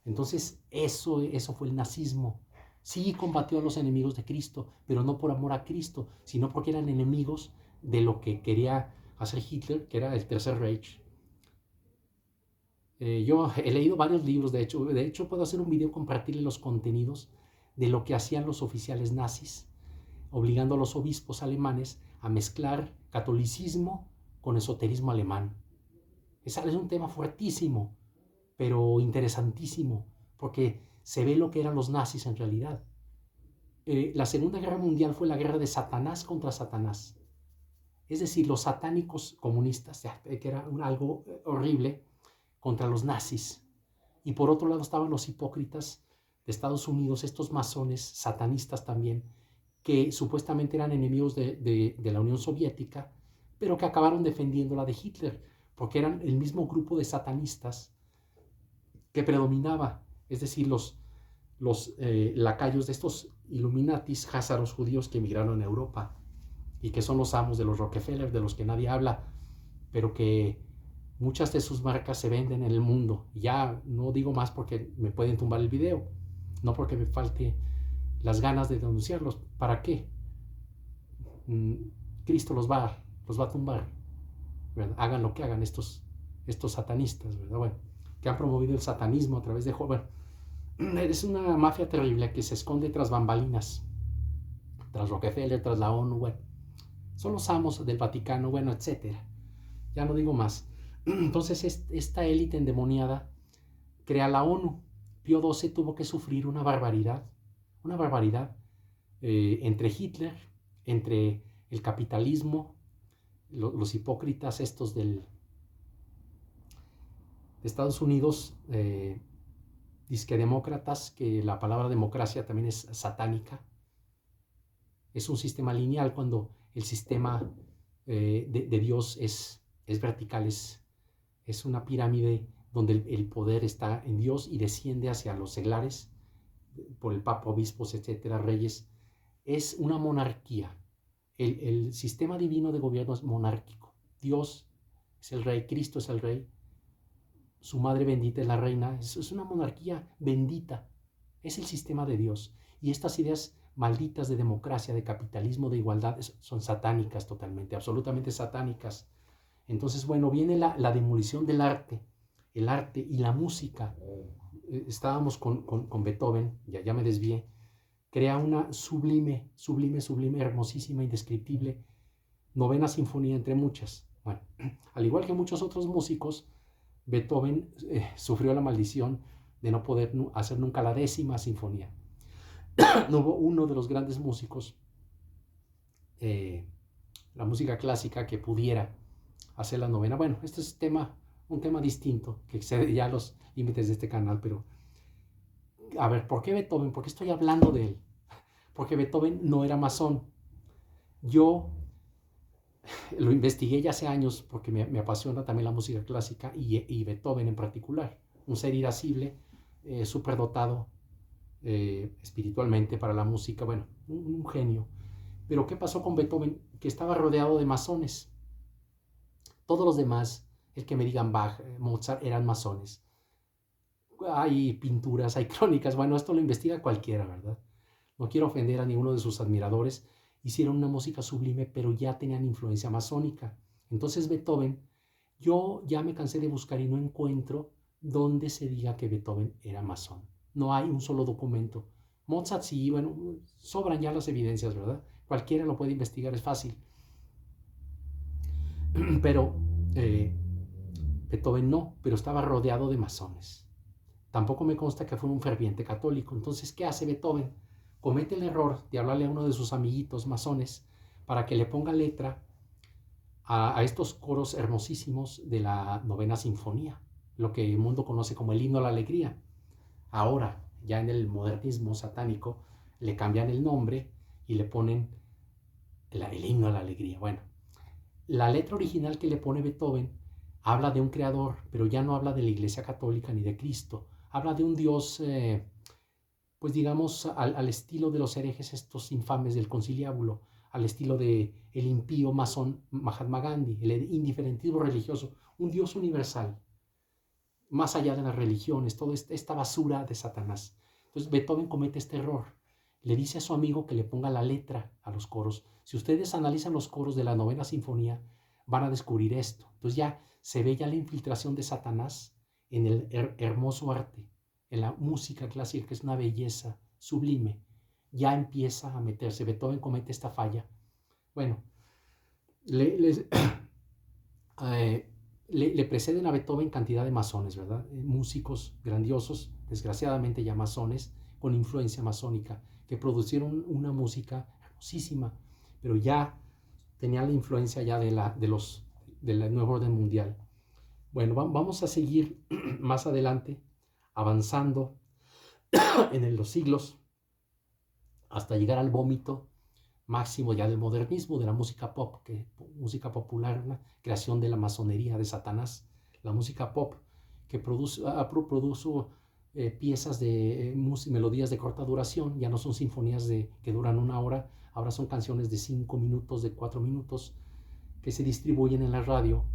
entonces eso fue el nazismo. Sí combatió a los enemigos de Cristo, pero no por amor a Cristo, sino porque eran enemigos de lo que quería hacer Hitler, que era el Tercer Reich. Yo he leído varios libros, de hecho puedo hacer un video, compartirle los contenidos de lo que hacían los oficiales nazis, obligando a los obispos alemanes a mezclar catolicismo con esoterismo alemán. Es un tema fuertísimo, pero interesantísimo, porque se ve lo que eran los nazis en realidad. La Segunda Guerra Mundial fue la guerra de Satanás contra Satanás. Es decir, los satánicos comunistas, que era algo horrible, contra los nazis. Y por otro lado estaban los hipócritas de Estados Unidos, estos masones satanistas también, que supuestamente eran enemigos de la Unión Soviética, pero que acabaron defendiendo la de Hitler, porque eran el mismo grupo de satanistas que predominaba, es decir, los lacayos de estos Illuminatis házaros judíos que emigraron a Europa y que son los amos de los Rockefeller, de los que nadie habla, pero que muchas de sus marcas se venden en el mundo. Ya no digo más porque me pueden tumbar el video, no porque me falte las ganas de denunciarlos. ¿Para qué? Cristo los va a tumbar, ¿verdad? Hagan lo que hagan estos satanistas, ¿verdad? Bueno, que han promovido el satanismo a través de... Bueno, es una mafia terrible que se esconde tras bambalinas, tras Rockefeller, tras la ONU, bueno, son los amos del Vaticano, bueno, etcétera. Ya no digo más. Entonces esta élite endemoniada crea la ONU. Pío XII tuvo que sufrir una barbaridad entre Hitler, entre el capitalismo, los hipócritas estos de Estados Unidos, disque demócratas, que la palabra democracia también es satánica. Es un sistema lineal cuando el sistema de Dios es vertical, es una pirámide donde el poder está en Dios y desciende hacia los seglares por el papa, obispos, etcétera, reyes. Es una monarquía. El sistema divino de gobierno es monárquico. Dios es el rey, Cristo es el rey, su madre bendita es la reina. Es una monarquía bendita. Es el sistema de Dios. Y estas ideas malditas de democracia, de capitalismo, de igualdad, son satánicas totalmente, absolutamente satánicas. Entonces, bueno, viene la demolición del arte, el arte y la música. Estábamos con Beethoven, ya me desvié, crea una sublime, hermosísima, indescriptible novena sinfonía entre muchas. Bueno, al igual que muchos otros músicos, Beethoven sufrió la maldición de no poder hacer nunca la 10ª sinfonía. No hubo uno de los grandes músicos, la música clásica, que pudiera hacer la novena. Bueno, este es un tema distinto que excede ya los límites de este canal, pero a ver, ¿por qué Beethoven? ¿Por qué estoy hablando de él? Porque Beethoven no era masón. Yo lo investigué ya hace años porque me apasiona también la música clásica y Beethoven en particular. Un ser irascible, superdotado espiritualmente para la música, bueno, un genio. Pero ¿qué pasó con Beethoven? Que estaba rodeado de masones. Todos los demás, el que me digan Bach, Mozart, eran masones. Hay pinturas, hay crónicas, bueno, esto lo investiga cualquiera, ¿verdad? No quiero ofender a ninguno de sus admiradores. Hicieron una música sublime, pero ya tenían influencia masónica. Entonces Beethoven, yo ya me cansé de buscar y no encuentro donde se diga que Beethoven era masón. No hay un solo documento. Mozart sí, bueno, sobran ya las evidencias, ¿verdad? Cualquiera lo puede investigar, es fácil. Pero Beethoven no, pero estaba rodeado de masones. Tampoco me consta que fuera un ferviente católico. Entonces, ¿qué hace Beethoven? Comete el error de hablarle a uno de sus amiguitos masones para que le ponga letra a estos coros hermosísimos de la novena sinfonía, lo que el mundo conoce como el himno a la alegría. Ahora, ya en el modernismo satánico, le cambian el nombre y le ponen el himno a la alegría. Bueno, la letra original que le pone Beethoven habla de un creador, pero ya no habla de la Iglesia Católica ni de Cristo. Habla de un Dios, pues digamos, al estilo de los herejes estos infames del conciliábulo, al estilo de el impío masón Mahatma Gandhi, el indiferentismo religioso, un Dios universal, más allá de las religiones, toda esta basura de Satanás. Entonces Beethoven comete este error. Le dice a su amigo que le ponga la letra a los coros. Si ustedes analizan los coros de la novena sinfonía, van a descubrir esto. Entonces ya se ve ya la infiltración de Satanás en el hermoso arte, en la música clásica, que es una belleza sublime. Ya empieza a meterse. Beethoven comete esta falla. Bueno, le preceden a Beethoven cantidad de masones, ¿verdad? Músicos grandiosos, desgraciadamente ya masones, con influencia masónica, que producieron una música hermosísima, pero ya tenían la influencia ya del nuevo orden mundial. Bueno, vamos a seguir más adelante, avanzando en los siglos, hasta llegar al vómito máximo ya del modernismo, de la música pop, música popular, una creación de la masonería de Satanás, la música pop que produce piezas de melodías de corta duración, ya no son sinfonías que duran una hora, ahora son canciones de 5 minutos, de 4 minutos, que se distribuyen en la radio,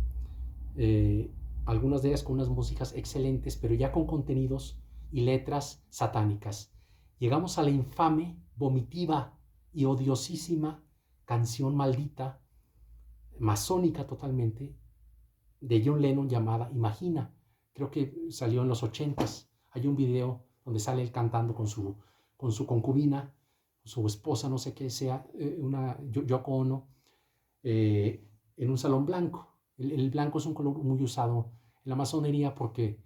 algunas de ellas con unas músicas excelentes, pero ya con contenidos y letras satánicas. Llegamos a la infame, vomitiva y odiosísima canción maldita, masónica totalmente, de John Lennon llamada Imagina. Creo que salió en los 80s. Hay un video donde sale él cantando con su concubina, su esposa, no sé qué sea, una Yoko Ono, en un salón blanco. El blanco es un color muy usado en la masonería porque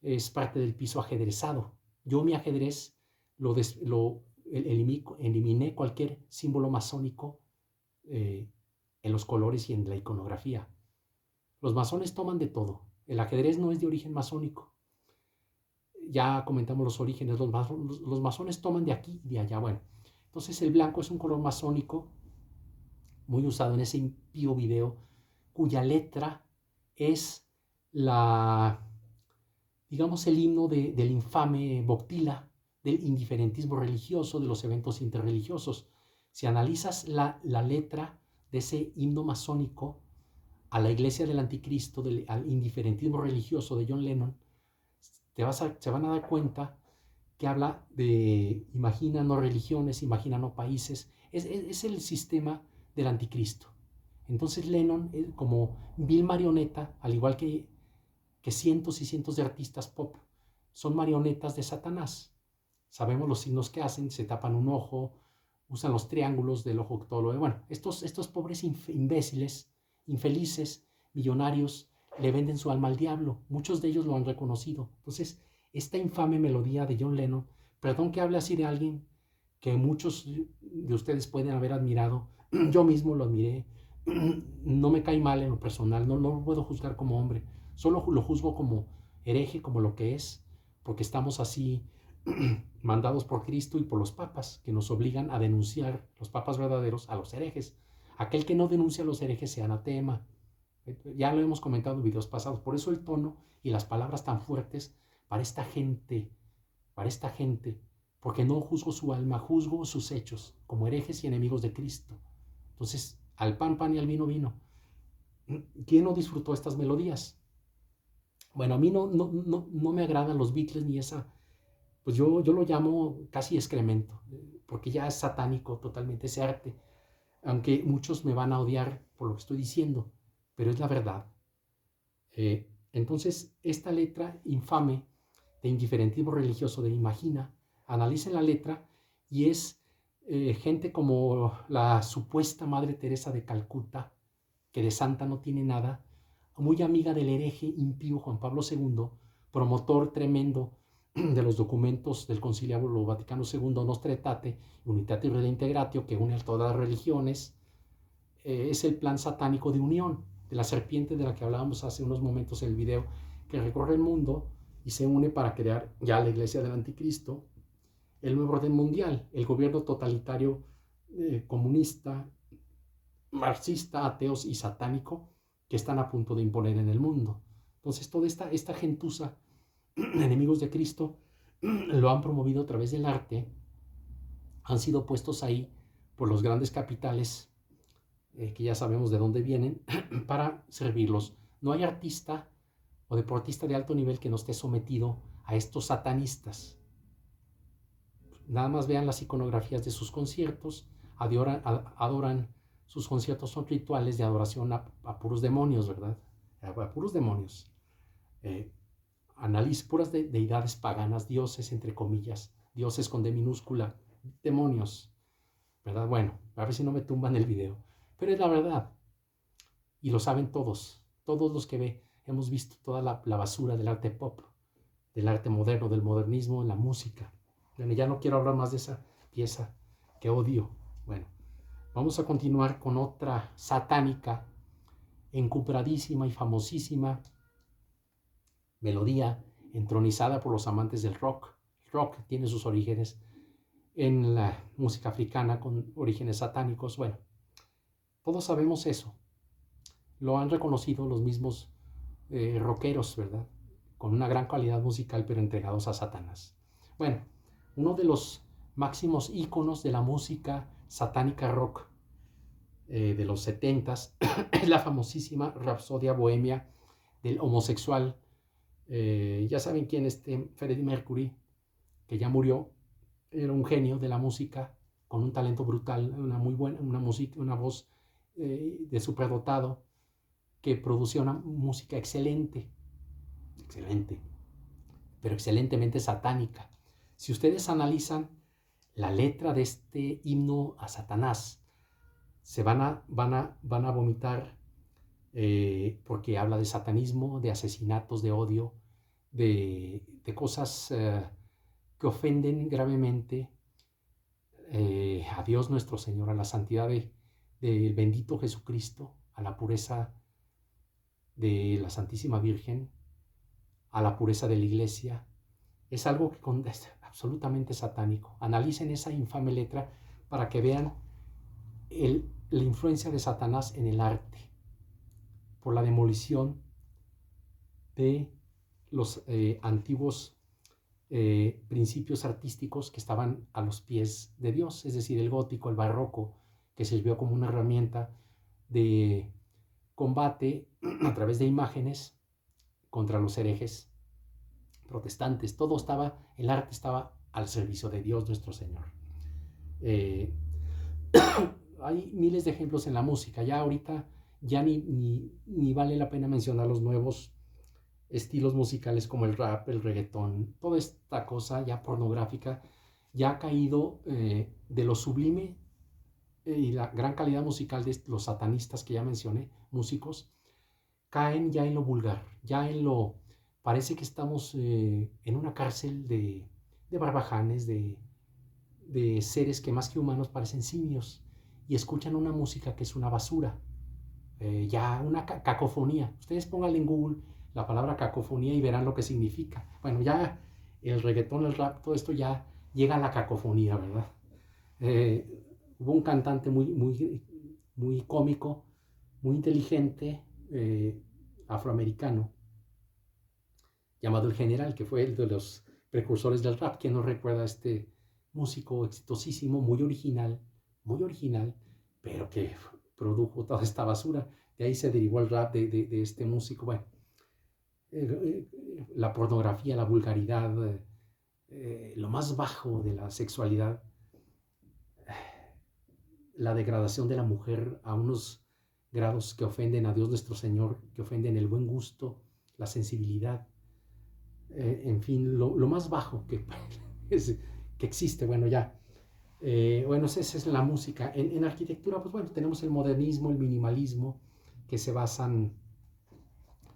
es parte del piso ajedrezado. Yo mi ajedrez lo eliminé cualquier símbolo masónico en los colores y en la iconografía. Los masones toman de todo. El ajedrez no es de origen masónico. Ya comentamos los orígenes. Los masones toman de aquí y de allá. Bueno, entonces el blanco es un color masónico muy usado en ese impío video, cuya letra es digamos, el himno del infame Boctila, del indiferentismo religioso, de los eventos interreligiosos. Si analizas la letra de ese himno masónico a la iglesia del anticristo, al indiferentismo religioso de John Lennon, se van a dar cuenta que habla de imagina no religiones, imagina no países. Es el sistema del anticristo. Entonces Lennon, como vil marioneta, al igual que cientos y cientos de artistas pop, son marionetas de Satanás. Sabemos los signos que hacen, se tapan un ojo, usan los triángulos del ojo, todo lo de... Bueno, estos pobres imbéciles, infelices, millonarios, le venden su alma al diablo. Muchos de ellos lo han reconocido. Entonces, esta infame melodía de John Lennon, perdón que hable así de alguien que muchos de ustedes pueden haber admirado, yo mismo lo admiré, no me cae mal en lo personal, no lo puedo juzgar como hombre, solo lo juzgo como hereje, como lo que es, porque estamos así mandados por Cristo y por los papas, que nos obligan a denunciar, los papas verdaderos, a los herejes. Aquel que no denuncia a los herejes sea anatema. Ya lo hemos comentado en videos pasados. Por eso el tono y las palabras tan fuertes para esta gente, porque no juzgo su alma, juzgo sus hechos, como herejes y enemigos de Cristo. Entonces, al pan, pan y al vino, vino. ¿Quién no disfrutó estas melodías? Bueno, a mí no me agradan los Beatles ni esa, pues yo lo llamo casi excremento, porque ya es satánico totalmente ese arte, aunque muchos me van a odiar por lo que estoy diciendo, pero es la verdad. Entonces, esta letra infame de indiferentismo religioso de Imagina, analicen la letra y es gente como la supuesta Madre Teresa de Calcuta, que de santa no tiene nada, muy amiga del hereje impío Juan Pablo II, promotor tremendo de los documentos del Concilio Vaticano II, Nostra Aetate, Unitate y Redintegratio, que une a todas las religiones. Es el plan satánico de unión de la serpiente de la que hablábamos hace unos momentos en el video, que recorre el mundo y se une para crear ya la iglesia del anticristo, el nuevo orden mundial, el gobierno totalitario comunista, marxista, ateos y satánico que están a punto de imponer en el mundo. Entonces toda esta gentuza, enemigos de Cristo, lo han promovido a través del arte, han sido puestos ahí por los grandes capitales, que ya sabemos de dónde vienen, para servirlos. No hay artista o deportista de alto nivel que no esté sometido a estos satanistas. Nada más vean las iconografías de sus conciertos, adoran sus conciertos, son rituales de adoración a puros demonios, ¿verdad? A puros demonios. Puras deidades paganas, dioses entre comillas, dioses con D minúscula, demonios, ¿verdad? Bueno, a ver si no me tumban el video, pero es la verdad. Y lo saben todos los que hemos visto toda la basura del arte pop, del arte moderno, del modernismo, la música. Bueno, ya no quiero hablar más de esa pieza que odio. Bueno, vamos a continuar con otra satánica, encupradísima y famosísima melodía entronizada por los amantes del rock. El rock tiene sus orígenes en la música africana con orígenes satánicos. Bueno, todos sabemos eso. Lo han reconocido los mismos rockeros, ¿verdad? Con una gran calidad musical, pero entregados a Satanás. Bueno, uno de los máximos íconos de la música satánica rock de los 70s es la famosísima Rapsodia Bohemia del homosexual. Ya saben quién es Freddie Mercury, que ya murió. Era un genio de la música, con un talento brutal, una muy buena, una voz de superdotado, que producía una música excelente, pero excelentemente satánica. Si ustedes analizan la letra de este himno a Satanás, se van a vomitar, porque habla de satanismo, de asesinatos, de odio, de cosas que ofenden gravemente a Dios nuestro Señor, a la santidad del bendito Jesucristo, a la pureza de la Santísima Virgen, a la pureza de la Iglesia. Es algo que es absolutamente satánico. Analicen esa infame letra para que vean la influencia de Satanás en el arte, por la demolición de los antiguos principios artísticos que estaban a los pies de Dios, es decir, el gótico, el barroco, que sirvió como una herramienta de combate a través de imágenes contra los herejes protestantes. El arte estaba al servicio de Dios nuestro Señor. Hay miles de ejemplos en la música. Ya ahorita ya ni vale la pena mencionar los nuevos estilos musicales como el rap, el reggaetón, toda esta cosa ya pornográfica ya ha caído de lo sublime y la gran calidad musical de los satanistas que ya mencioné, músicos, caen ya en lo vulgar, parece que estamos en una cárcel de barbajanes, de seres que más que humanos parecen simios y escuchan una música que es una basura, ya una cacofonía. Ustedes pónganle en Google la palabra cacofonía y verán lo que significa. Bueno, ya el reggaetón, el rap, todo esto ya llega a la cacofonía, ¿verdad? Hubo un cantante muy cómico, muy inteligente, afroamericano, llamado El General, que fue el de los precursores del rap. ¿Quién no recuerda a este músico exitosísimo, muy original, pero que produjo toda esta basura? De ahí se derivó el rap de este músico. Bueno, la pornografía, la vulgaridad, lo más bajo de la sexualidad, la degradación de la mujer a unos grados que ofenden a Dios nuestro Señor, que ofenden el buen gusto, la sensibilidad, en fin, lo más bajo que existe. Bueno, ya. Bueno, esa es la música. En arquitectura, pues bueno, tenemos el modernismo, el minimalismo, que se basan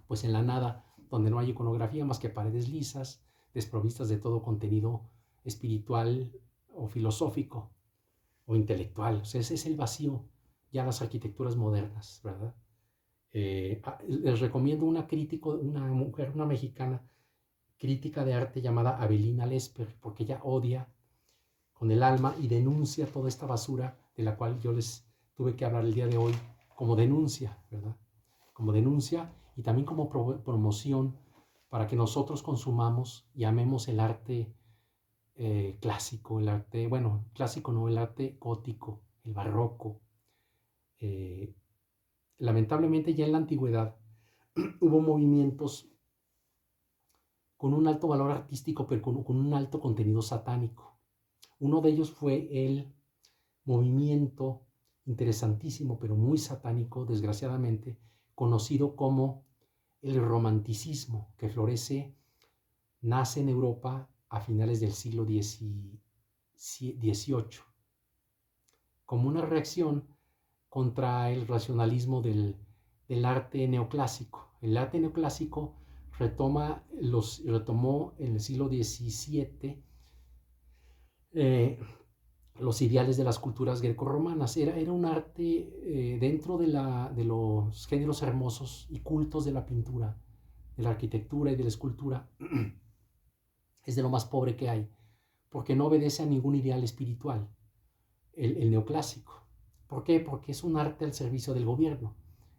pues en la nada, donde no hay iconografía más que paredes lisas, desprovistas de todo contenido espiritual o filosófico o intelectual. O sea, ese es el vacío ya las arquitecturas modernas, ¿verdad? Les recomiendo una mujer, una mexicana, crítica de arte llamada Avelina Lesper, porque ella odia con el alma y denuncia toda esta basura de la cual yo les tuve que hablar el día de hoy, como denuncia, ¿verdad? Como denuncia y también como promoción para que nosotros consumamos y amemos el arte clásico, el arte, bueno, clásico no, el arte gótico, el barroco. Lamentablemente ya en la antigüedad hubo movimientos con un alto valor artístico, pero con un alto contenido satánico. Uno de ellos fue el movimiento interesantísimo, pero muy satánico, desgraciadamente, conocido como el romanticismo, que nace en Europa a finales del siglo XVIII, como una reacción contra el racionalismo del arte neoclásico. El arte neoclásico retomó en el siglo XVII los ideales de las culturas grecorromanas. Era un arte dentro de los géneros hermosos y cultos de la pintura, de la arquitectura y de la escultura. Es de lo más pobre que hay, porque no obedece a ningún ideal espiritual, el neoclásico. ¿Por qué? Porque es un arte al servicio del gobierno.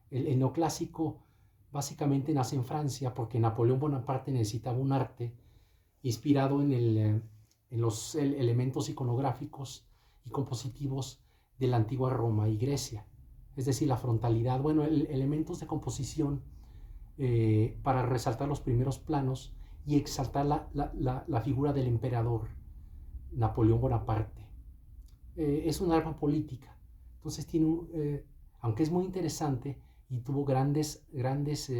El neoclásico básicamente nace en Francia porque Napoleón Bonaparte necesitaba un arte inspirado en los elementos iconográficos y compositivos de la antigua Roma y Grecia. Es decir, la frontalidad, bueno, elementos de composición para resaltar los primeros planos y exaltar la figura del emperador Napoleón Bonaparte. Es un arma política. Entonces aunque es muy interesante y tuvo grandes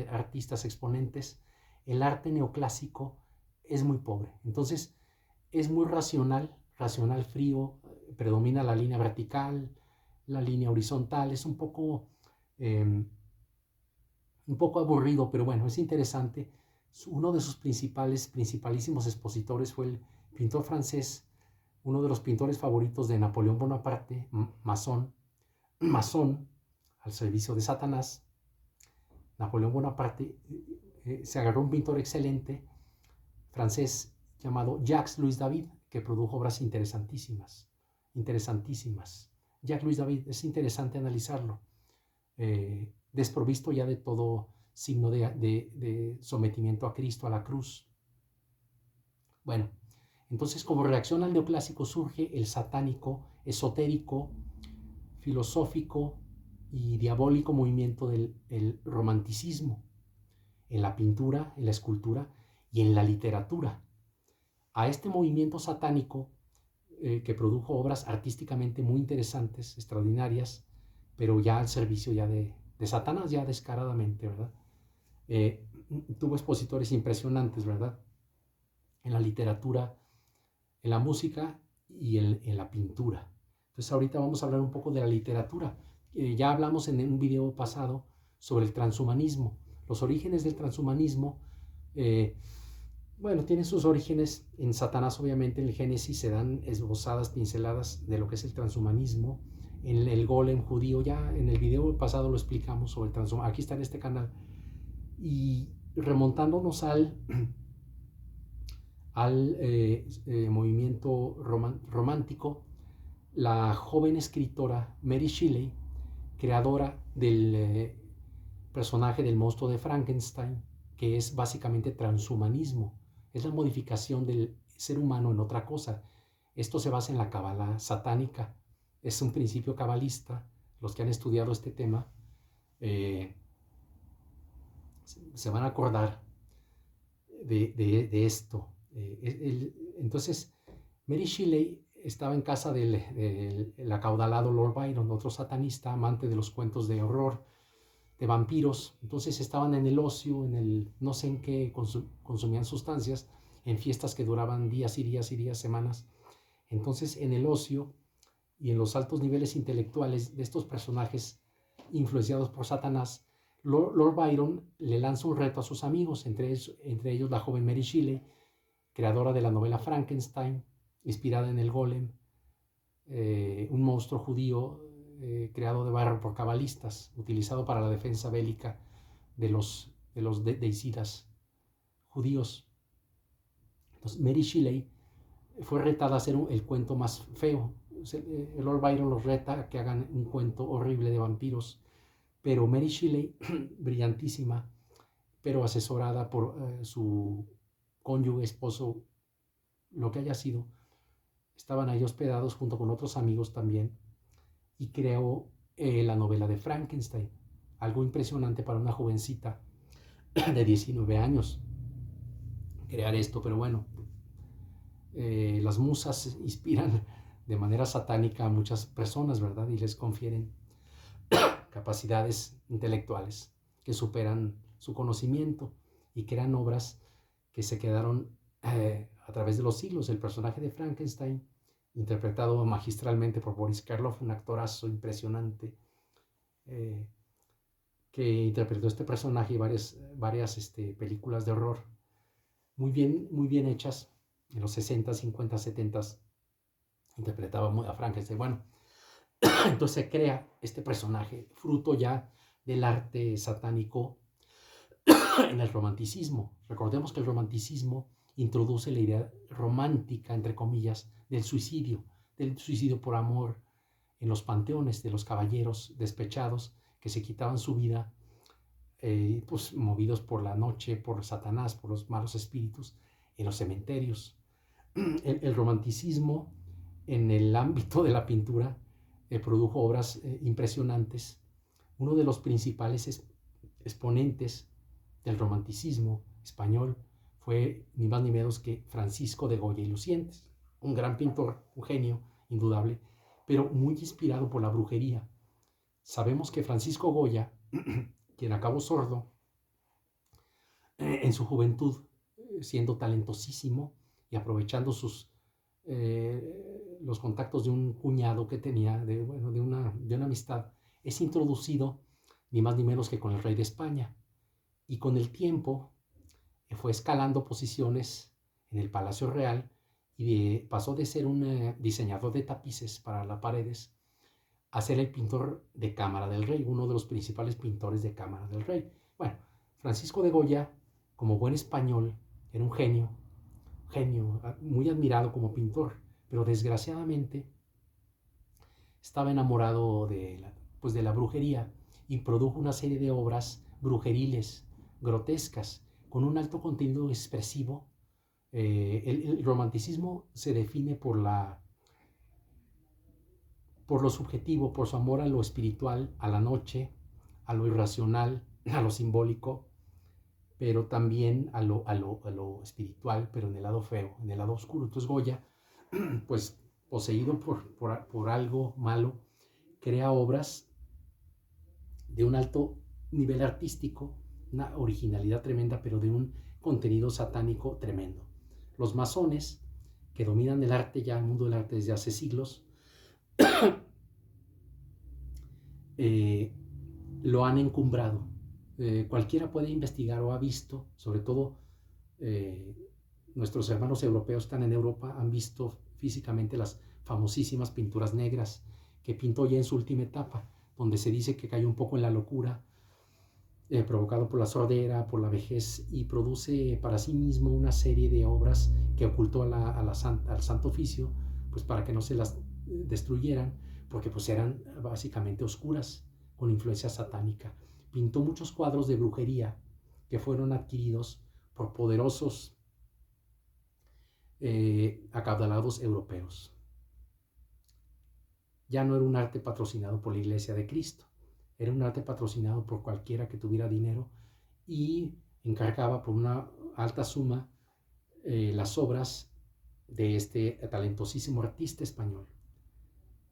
artistas exponentes, el arte neoclásico es muy pobre. Entonces es muy racional frío, predomina la línea vertical, la línea horizontal, es un poco aburrido, pero bueno, es interesante. Uno de sus principalísimos expositores fue el pintor francés, uno de los pintores favoritos de Napoleón Bonaparte, masón, al servicio de Satanás. Napoleón Bonaparte se agarró un pintor excelente francés llamado Jacques-Louis David, que produjo obras interesantísimas. Jacques-Louis David, es interesante analizarlo, desprovisto ya de todo signo de sometimiento a Cristo, a la cruz. Bueno, entonces como reacción al neoclásico surge el satánico, esotérico, filosófico y diabólico movimiento del romanticismo en la pintura, en la escultura y en la literatura. A este movimiento satánico que produjo obras artísticamente muy interesantes, extraordinarias, pero ya al servicio ya de Satanás, ya descaradamente, ¿verdad? Tuvo expositores impresionantes, ¿verdad? En la literatura, en la música y en la pintura. Entonces ahorita vamos a hablar un poco de la literatura. Ya hablamos en un video pasado sobre el transhumanismo. Los orígenes del transhumanismo, bueno, tienen sus orígenes en Satanás, obviamente. En el Génesis se dan esbozadas, pinceladas de lo que es el transhumanismo. En el golem judío, ya en el video pasado lo explicamos sobre el transhumanismo. Aquí está en este canal. Y remontándonos al movimiento romántico, la joven escritora Mary Shelley, creadora del personaje del monstruo de Frankenstein, que es básicamente transhumanismo, es la modificación del ser humano en otra cosa. Esto se basa en la cábala satánica, es un principio cabalista. Los que han estudiado este tema se van a acordar de esto. Entonces, Mary Shelley estaba en casa del acaudalado Lord Byron, otro satanista, amante de los cuentos de horror, de vampiros. Entonces estaban en el ocio, no sé en qué, consumían sustancias, en fiestas que duraban días y días y días, semanas. Entonces en el ocio y en los altos niveles intelectuales de estos personajes influenciados por Satanás, Lord Byron le lanza un reto a sus amigos, entre ellos la joven Mary Shelley, creadora de la novela Frankenstein, inspirada en el Golem, un monstruo judío creado de barro por cabalistas, utilizado para la defensa bélica de los deicidas judíos. Entonces, Mary Shelley fue retada a hacer el cuento más feo. Lord Byron los reta a que hagan un cuento horrible de vampiros, pero Mary Shelley, brillantísima, pero asesorada por su cónyuge, esposo, lo que haya sido, estaban ahí hospedados junto con otros amigos también, y creó la novela de Frankenstein, algo impresionante para una jovencita de 19 años crear esto, pero bueno, las musas inspiran de manera satánica a muchas personas, ¿verdad? Y les confieren capacidades intelectuales que superan su conocimiento y crean obras que se quedaron a través de los siglos. El personaje de Frankenstein, interpretado magistralmente por Boris Karloff, un actorazo impresionante, que interpretó este personaje y varias películas de horror muy bien hechas en los 60, 50, 70, interpretaba a Frankenstein. Bueno, entonces se crea este personaje, fruto ya del arte satánico en el romanticismo. Recordemos que el romanticismo introduce la idea romántica, entre comillas, del suicidio por amor en los panteones de los caballeros despechados que se quitaban su vida, pues movidos por la noche, por Satanás, por los malos espíritus, en los cementerios. El romanticismo en el ámbito de la pintura produjo obras impresionantes. Uno de los principales exponentes del romanticismo español fue ni más ni menos que Francisco de Goya y Lucientes, un gran pintor, un genio indudable, pero muy inspirado por la brujería. Sabemos que Francisco Goya, quien acabó sordo en su juventud, siendo talentosísimo y aprovechando los contactos de un cuñado que tenía, de una amistad, es introducido ni más ni menos que con el rey de España. Y con el tiempo fue escalando posiciones en el Palacio Real y pasó de ser un diseñador de tapices para las paredes a ser el pintor de cámara del rey, uno de los principales pintores de cámara del rey. Bueno, Francisco de Goya, como buen español, era un genio, muy admirado como pintor, pero desgraciadamente estaba enamorado de la brujería y produjo una serie de obras brujeriles, grotescas, con un alto contenido expresivo. El romanticismo se define por lo subjetivo, por su amor a lo espiritual, a la noche, a lo irracional, a lo simbólico, pero también a lo espiritual, pero en el lado feo, en el lado oscuro. Entonces Goya, pues poseído por algo malo, crea obras de un alto nivel artístico, una originalidad tremenda, pero de un contenido satánico tremendo. Los masones, que dominan el arte ya, el mundo del arte desde hace siglos, lo han encumbrado. Cualquiera puede investigar o ha visto, sobre todo nuestros hermanos europeos están en Europa, han visto físicamente las famosísimas pinturas negras que pintó ya en su última etapa, donde se dice que cayó un poco en la locura, provocado por la sordera, por la vejez, y produce para sí mismo una serie de obras que ocultó al Santo Oficio, pues para que no se las destruyeran, porque pues eran básicamente oscuras, con influencia satánica. Pintó muchos cuadros de brujería que fueron adquiridos por poderosos acaudalados europeos. Ya no era un arte patrocinado por la Iglesia de Cristo, era un arte patrocinado por cualquiera que tuviera dinero y encargaba por una alta suma las obras de este talentosísimo artista español.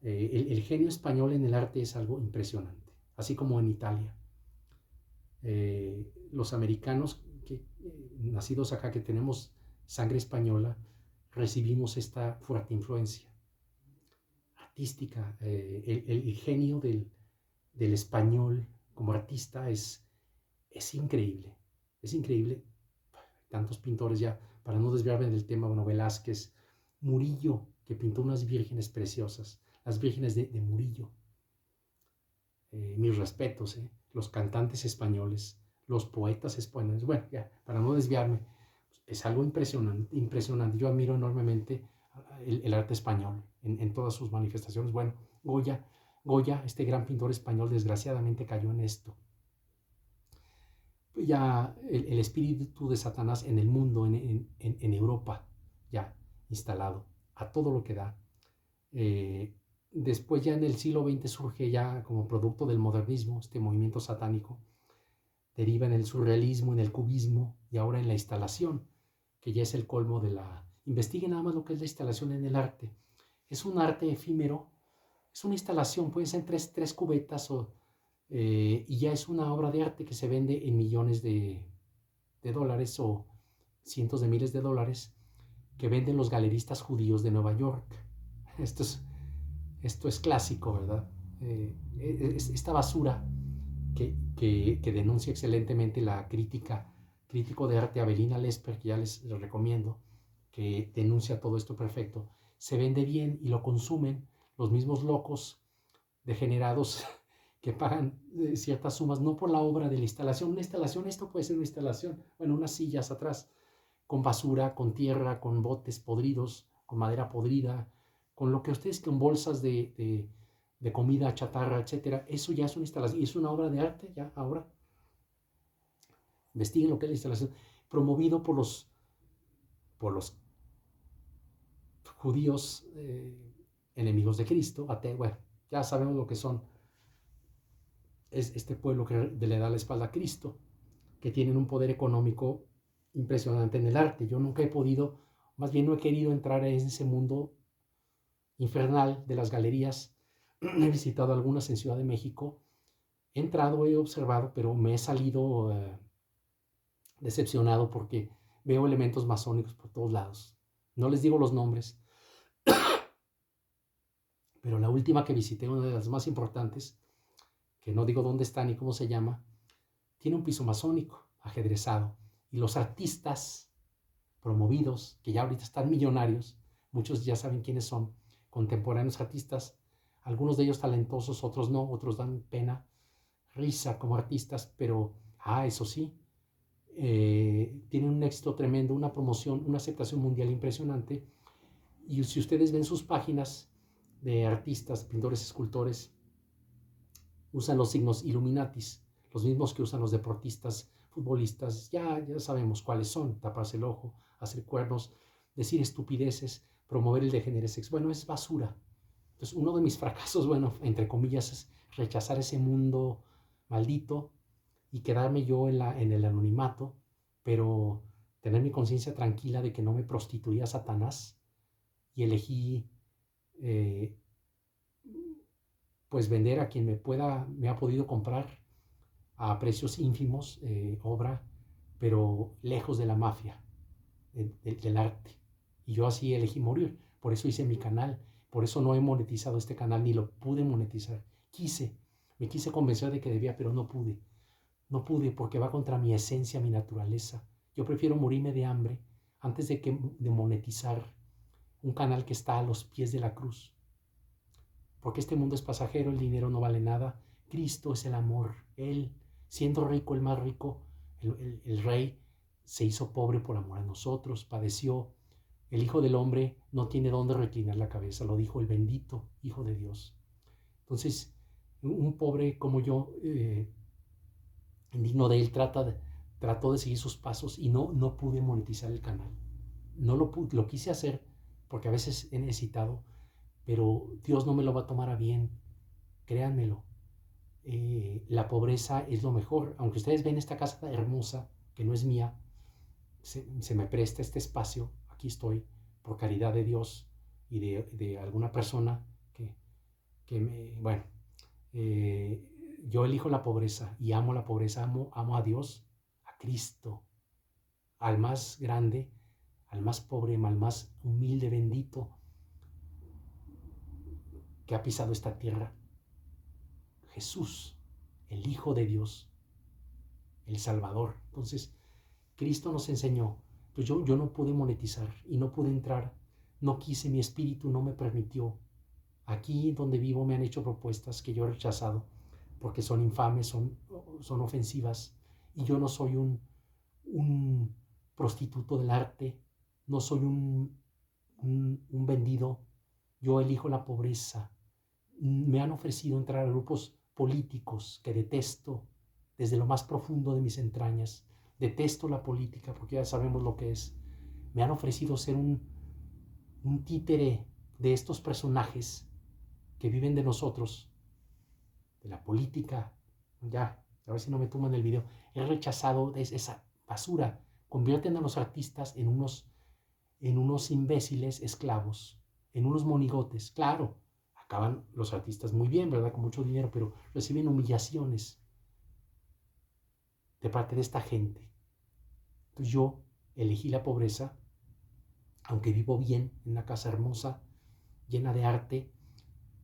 El genio español en el arte es algo impresionante, así como en Italia. Los americanos, nacidos acá, que tenemos sangre española, recibimos esta fuerte influencia artística. El genio del español como artista es increíble, es increíble. Tantos pintores ya, para no desviarme del tema, bueno, Velázquez, Murillo, que pintó unas vírgenes preciosas, las vírgenes de Murillo. Mis respetos, los cantantes españoles, los poetas españoles. Bueno, ya, para no desviarme, es algo impresionante, impresionante. Yo admiro enormemente el arte español en todas sus manifestaciones. Bueno, Goya, este gran pintor español, desgraciadamente cayó en esto. Ya el espíritu de Satanás en el mundo, en Europa, ya instalado, a todo lo que da. Después ya en el siglo XX surge ya como producto del modernismo, este movimiento satánico, deriva en el surrealismo, en el cubismo y ahora en la instalación, que ya es el colmo de la... Investiguen nada más lo que es la instalación en el arte. Es un arte efímero, es una instalación, pueden ser tres cubetas y ya es una obra de arte que se vende en millones de dólares o cientos de miles de dólares que venden los galeristas judíos de Nueva York. Esto es clásico, ¿verdad? Esta basura que denuncia excelentemente la crítico de arte Avelina Lesper, que ya les recomiendo, que denuncia todo esto perfecto, se vende bien y lo consumen los mismos locos degenerados que pagan ciertas sumas, no por la obra de la instalación. Una instalación, esto puede ser una instalación, bueno, unas sillas atrás, con basura, con tierra, con botes podridos, con madera podrida, con lo que ustedes, con bolsas de comida chatarra, etcétera. Eso ya es una instalación, y es una obra de arte ya ahora. Investiguen lo que es la instalación, promovido por los judíos enemigos de Cristo, bueno, ya sabemos lo que son. Es este pueblo que le da la espalda a Cristo, que tienen un poder económico impresionante en el arte. Yo nunca he podido, más bien no he querido entrar en ese mundo infernal de las galerías. He visitado algunas en Ciudad de México, he entrado, he observado, pero me he salido decepcionado porque veo elementos masónicos por todos lados. No les digo los nombres, pero la última que visité, una de las más importantes, que no digo dónde está ni cómo se llama, tiene un piso masónico, ajedrezado. Y los artistas promovidos, que ya ahorita están millonarios, muchos ya saben quiénes son, contemporáneos artistas, algunos de ellos talentosos, otros no, otros dan pena, risa como artistas, pero, eso sí, tienen un éxito tremendo, una promoción, una aceptación mundial impresionante. Y si ustedes ven sus páginas de artistas, pintores, escultores, usan los signos Illuminatis, los mismos que usan los deportistas, futbolistas, ya sabemos cuáles son: taparse el ojo, hacer cuernos, decir estupideces, promover el degenere sexual. Bueno, es basura. Entonces, uno de mis fracasos, bueno, entre comillas, es rechazar ese mundo maldito y quedarme yo en el anonimato, pero tener mi conciencia tranquila de que no me prostituía a Satanás y elegí pues vender a quien me ha podido comprar a precios ínfimos, obra, pero lejos de la mafia, del arte. Y yo así elegí morir. Por eso hice mi canal. Por eso no he monetizado este canal, ni lo pude monetizar. Me quise convencer de que debía, pero no pude. No pude porque va contra mi esencia, mi naturaleza. Yo prefiero morirme de hambre antes de monetizar un canal que está a los pies de la cruz. Porque este mundo es pasajero, el dinero no vale nada. Cristo es el amor. Él, siendo rico, el más rico, el rey, se hizo pobre por amor a nosotros, padeció. El Hijo del Hombre no tiene dónde reclinar la cabeza, lo dijo el bendito Hijo de Dios. Entonces, un pobre como yo, indigno de él, trató de seguir sus pasos y no pude monetizar el canal. No lo quise hacer porque a veces he necesitado, pero Dios no me lo va a tomar a bien, créanmelo. La pobreza es lo mejor. Aunque ustedes ven esta casa hermosa, que no es mía, se me presta este espacio, aquí estoy, por caridad de Dios y de alguna persona que me, bueno, yo elijo la pobreza y amo la pobreza, amo a Dios, a Cristo, al más grande, al más pobre, al más humilde, bendito que ha pisado esta tierra. Jesús, el Hijo de Dios, el Salvador. Entonces, Cristo nos enseñó. Pues yo no pude monetizar y no pude entrar. No quise, mi espíritu no me permitió. Aquí donde vivo me han hecho propuestas que yo he rechazado porque son infames, son ofensivas. Y yo no soy un prostituto del arte, no soy un vendido. Yo elijo la pobreza. Me han ofrecido entrar a grupos políticos que detesto desde lo más profundo de mis entrañas. Detesto la política porque ya sabemos lo que es. Me han ofrecido ser un títere de estos personajes que viven de nosotros, de la política. Ya, a ver si no me tumban el video. He rechazado esa basura. Convierten a los artistas en unos imbéciles esclavos, en unos monigotes. Claro, acaban los artistas muy bien, ¿verdad? Con mucho dinero, pero reciben humillaciones de parte de esta gente. Entonces yo elegí la pobreza, aunque vivo bien en una casa hermosa, llena de arte.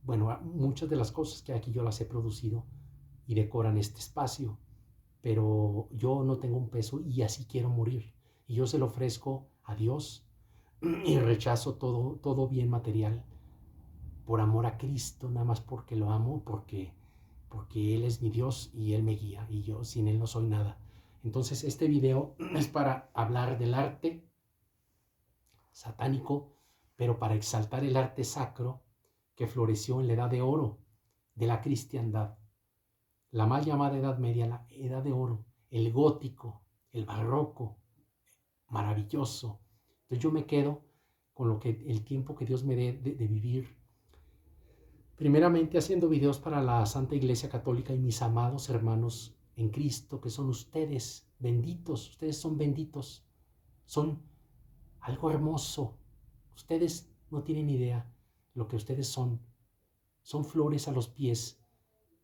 Bueno, muchas de las cosas que aquí yo las he producido y decoran este espacio, pero yo no tengo un peso y así quiero morir. Y yo se lo ofrezco a Dios y rechazo todo bien material por amor a Cristo, nada más porque lo amo, porque Él es mi Dios y Él me guía y yo sin Él no soy nada. Entonces este video es para hablar del arte satánico, pero para exaltar el arte sacro que floreció en la Edad de Oro de la cristiandad, la mal llamada Edad Media, la Edad de Oro, el gótico, el barroco, maravilloso. Entonces yo me quedo con el tiempo que Dios me dé de vivir, primeramente haciendo videos para la Santa Iglesia Católica y mis amados hermanos en Cristo, que son ustedes, benditos, ustedes son benditos, son algo hermoso. Ustedes no tienen idea lo que ustedes son. Son flores a los pies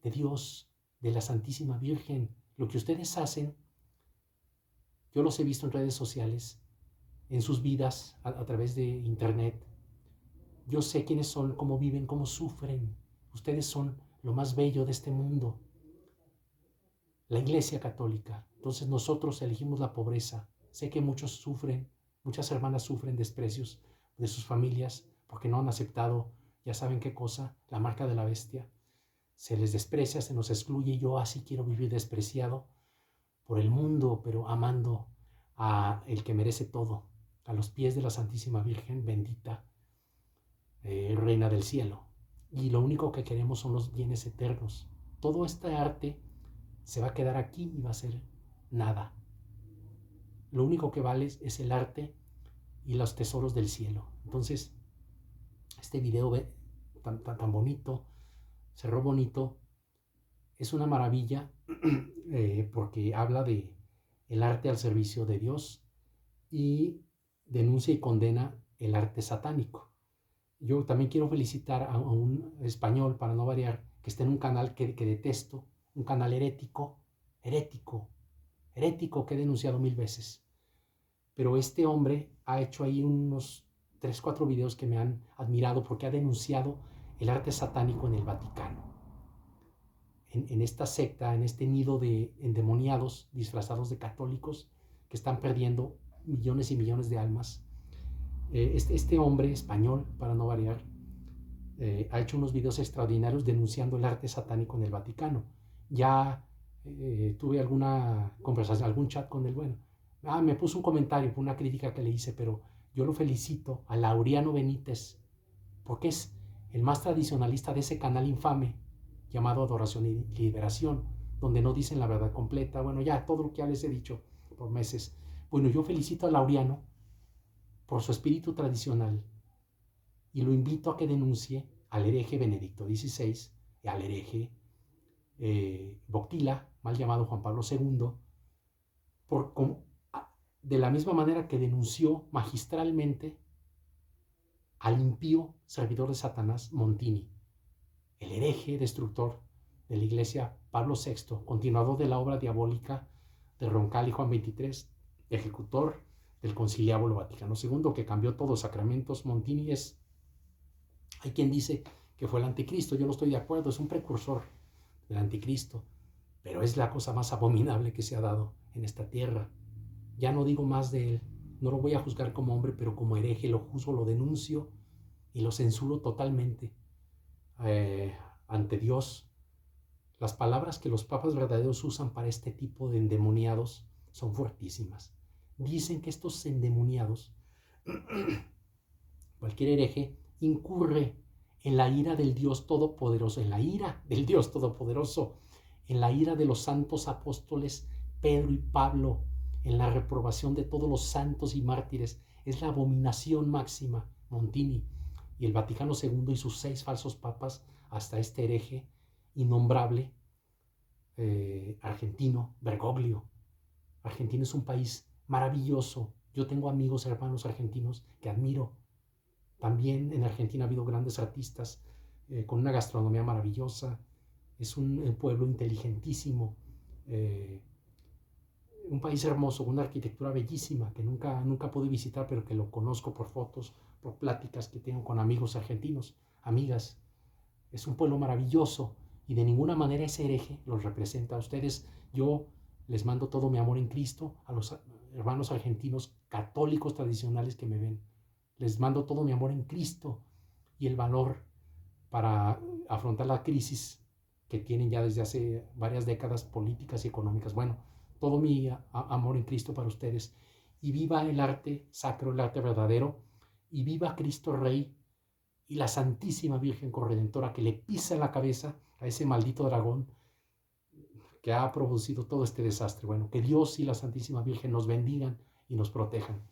de Dios, de la Santísima Virgen. Lo que ustedes hacen, yo los he visto en redes sociales, en sus vidas, a través de internet. Yo sé quiénes son, cómo viven, cómo sufren. Ustedes son lo más bello de este mundo. La Iglesia Católica. Entonces nosotros elegimos la pobreza. Sé que muchos sufren, muchas hermanas sufren desprecios de sus familias porque no han aceptado, ya saben qué cosa, la marca de la bestia. Se les desprecia, se nos excluye. Yo así quiero vivir despreciado por el mundo, pero amando a el que merece todo, a los pies de la Santísima Virgen bendita, Reina del Cielo. Y lo único que queremos son los bienes eternos. Todo este arte se va a quedar aquí y va a ser nada. Lo único que vale es el arte y los tesoros del cielo. Entonces, este video tan bonito, cerró bonito, es una maravilla porque habla de el arte al servicio de Dios y denuncia y condena el arte satánico. Yo también quiero felicitar a un español, para no variar, que está en un canal que detesto, un canal herético que he denunciado 1000 veces. Pero este hombre ha hecho ahí unos 3, 4 videos que me han admirado porque ha denunciado el arte satánico en el Vaticano. En esta secta, en este nido de endemoniados disfrazados de católicos que están perdiendo millones y millones de almas. Este hombre español, para no variar, ha hecho unos videos extraordinarios denunciando el arte satánico en el Vaticano. Ya tuve alguna conversación, algún chat con él. Bueno, me puso un comentario, una crítica que le hice, pero yo lo felicito a Laureano Benítez, porque es el más tradicionalista de ese canal infame llamado Adoración y Liberación, donde no dicen la verdad completa. Bueno, ya todo lo que ya les he dicho por meses. Bueno, yo felicito a Laureano por su espíritu tradicional y lo invito a que denuncie al hereje Benedicto XVI y al hereje Boctila, mal llamado Juan Pablo II, de la misma manera que denunció magistralmente al impío servidor de Satanás Montini, el hereje destructor de la Iglesia, Pablo VI, continuador de la obra diabólica de Roncal y Juan XXIII, ejecutor del Conciliábulo Vaticano II, que cambió todos los sacramentos. Montini hay quien dice que fue el anticristo, yo no estoy de acuerdo, es un precursor del anticristo, pero es la cosa más abominable que se ha dado en esta tierra. Ya no digo más de él, no lo voy a juzgar como hombre, pero como hereje lo juzgo, lo denuncio y lo censuro totalmente ante Dios. Las palabras que los papas verdaderos usan para este tipo de endemoniados son fuertísimas. Dicen que estos endemoniados, cualquier hereje, incurre en la ira del Dios Todopoderoso, en la ira del Dios Todopoderoso, en la ira de los santos apóstoles Pedro y Pablo, en la reprobación de todos los santos y mártires. Es la abominación máxima, Montini, y el Vaticano II y sus 6 falsos papas, hasta este hereje innombrable argentino, Bergoglio. Argentina es un país maravilloso. Yo tengo amigos, hermanos argentinos que admiro. También en Argentina ha habido grandes artistas con una gastronomía maravillosa. Es un pueblo inteligentísimo, un país hermoso, una arquitectura bellísima que nunca pude visitar, pero que lo conozco por fotos, por pláticas que tengo con amigos argentinos, amigas. Es un pueblo maravilloso y de ninguna manera ese hereje los representa a ustedes. Yo les mando todo mi amor en Cristo a los hermanos argentinos católicos tradicionales que me ven. Les mando todo mi amor en Cristo y el valor para afrontar la crisis que tienen ya desde hace varias décadas políticas y económicas. Bueno, todo mi amor en Cristo para ustedes. Y viva el arte sacro, el arte verdadero, y viva Cristo Rey y la Santísima Virgen Corredentora, que le pisa la cabeza a ese maldito dragón que ha producido todo este desastre. Bueno, que Dios y la Santísima Virgen nos bendigan y nos protejan.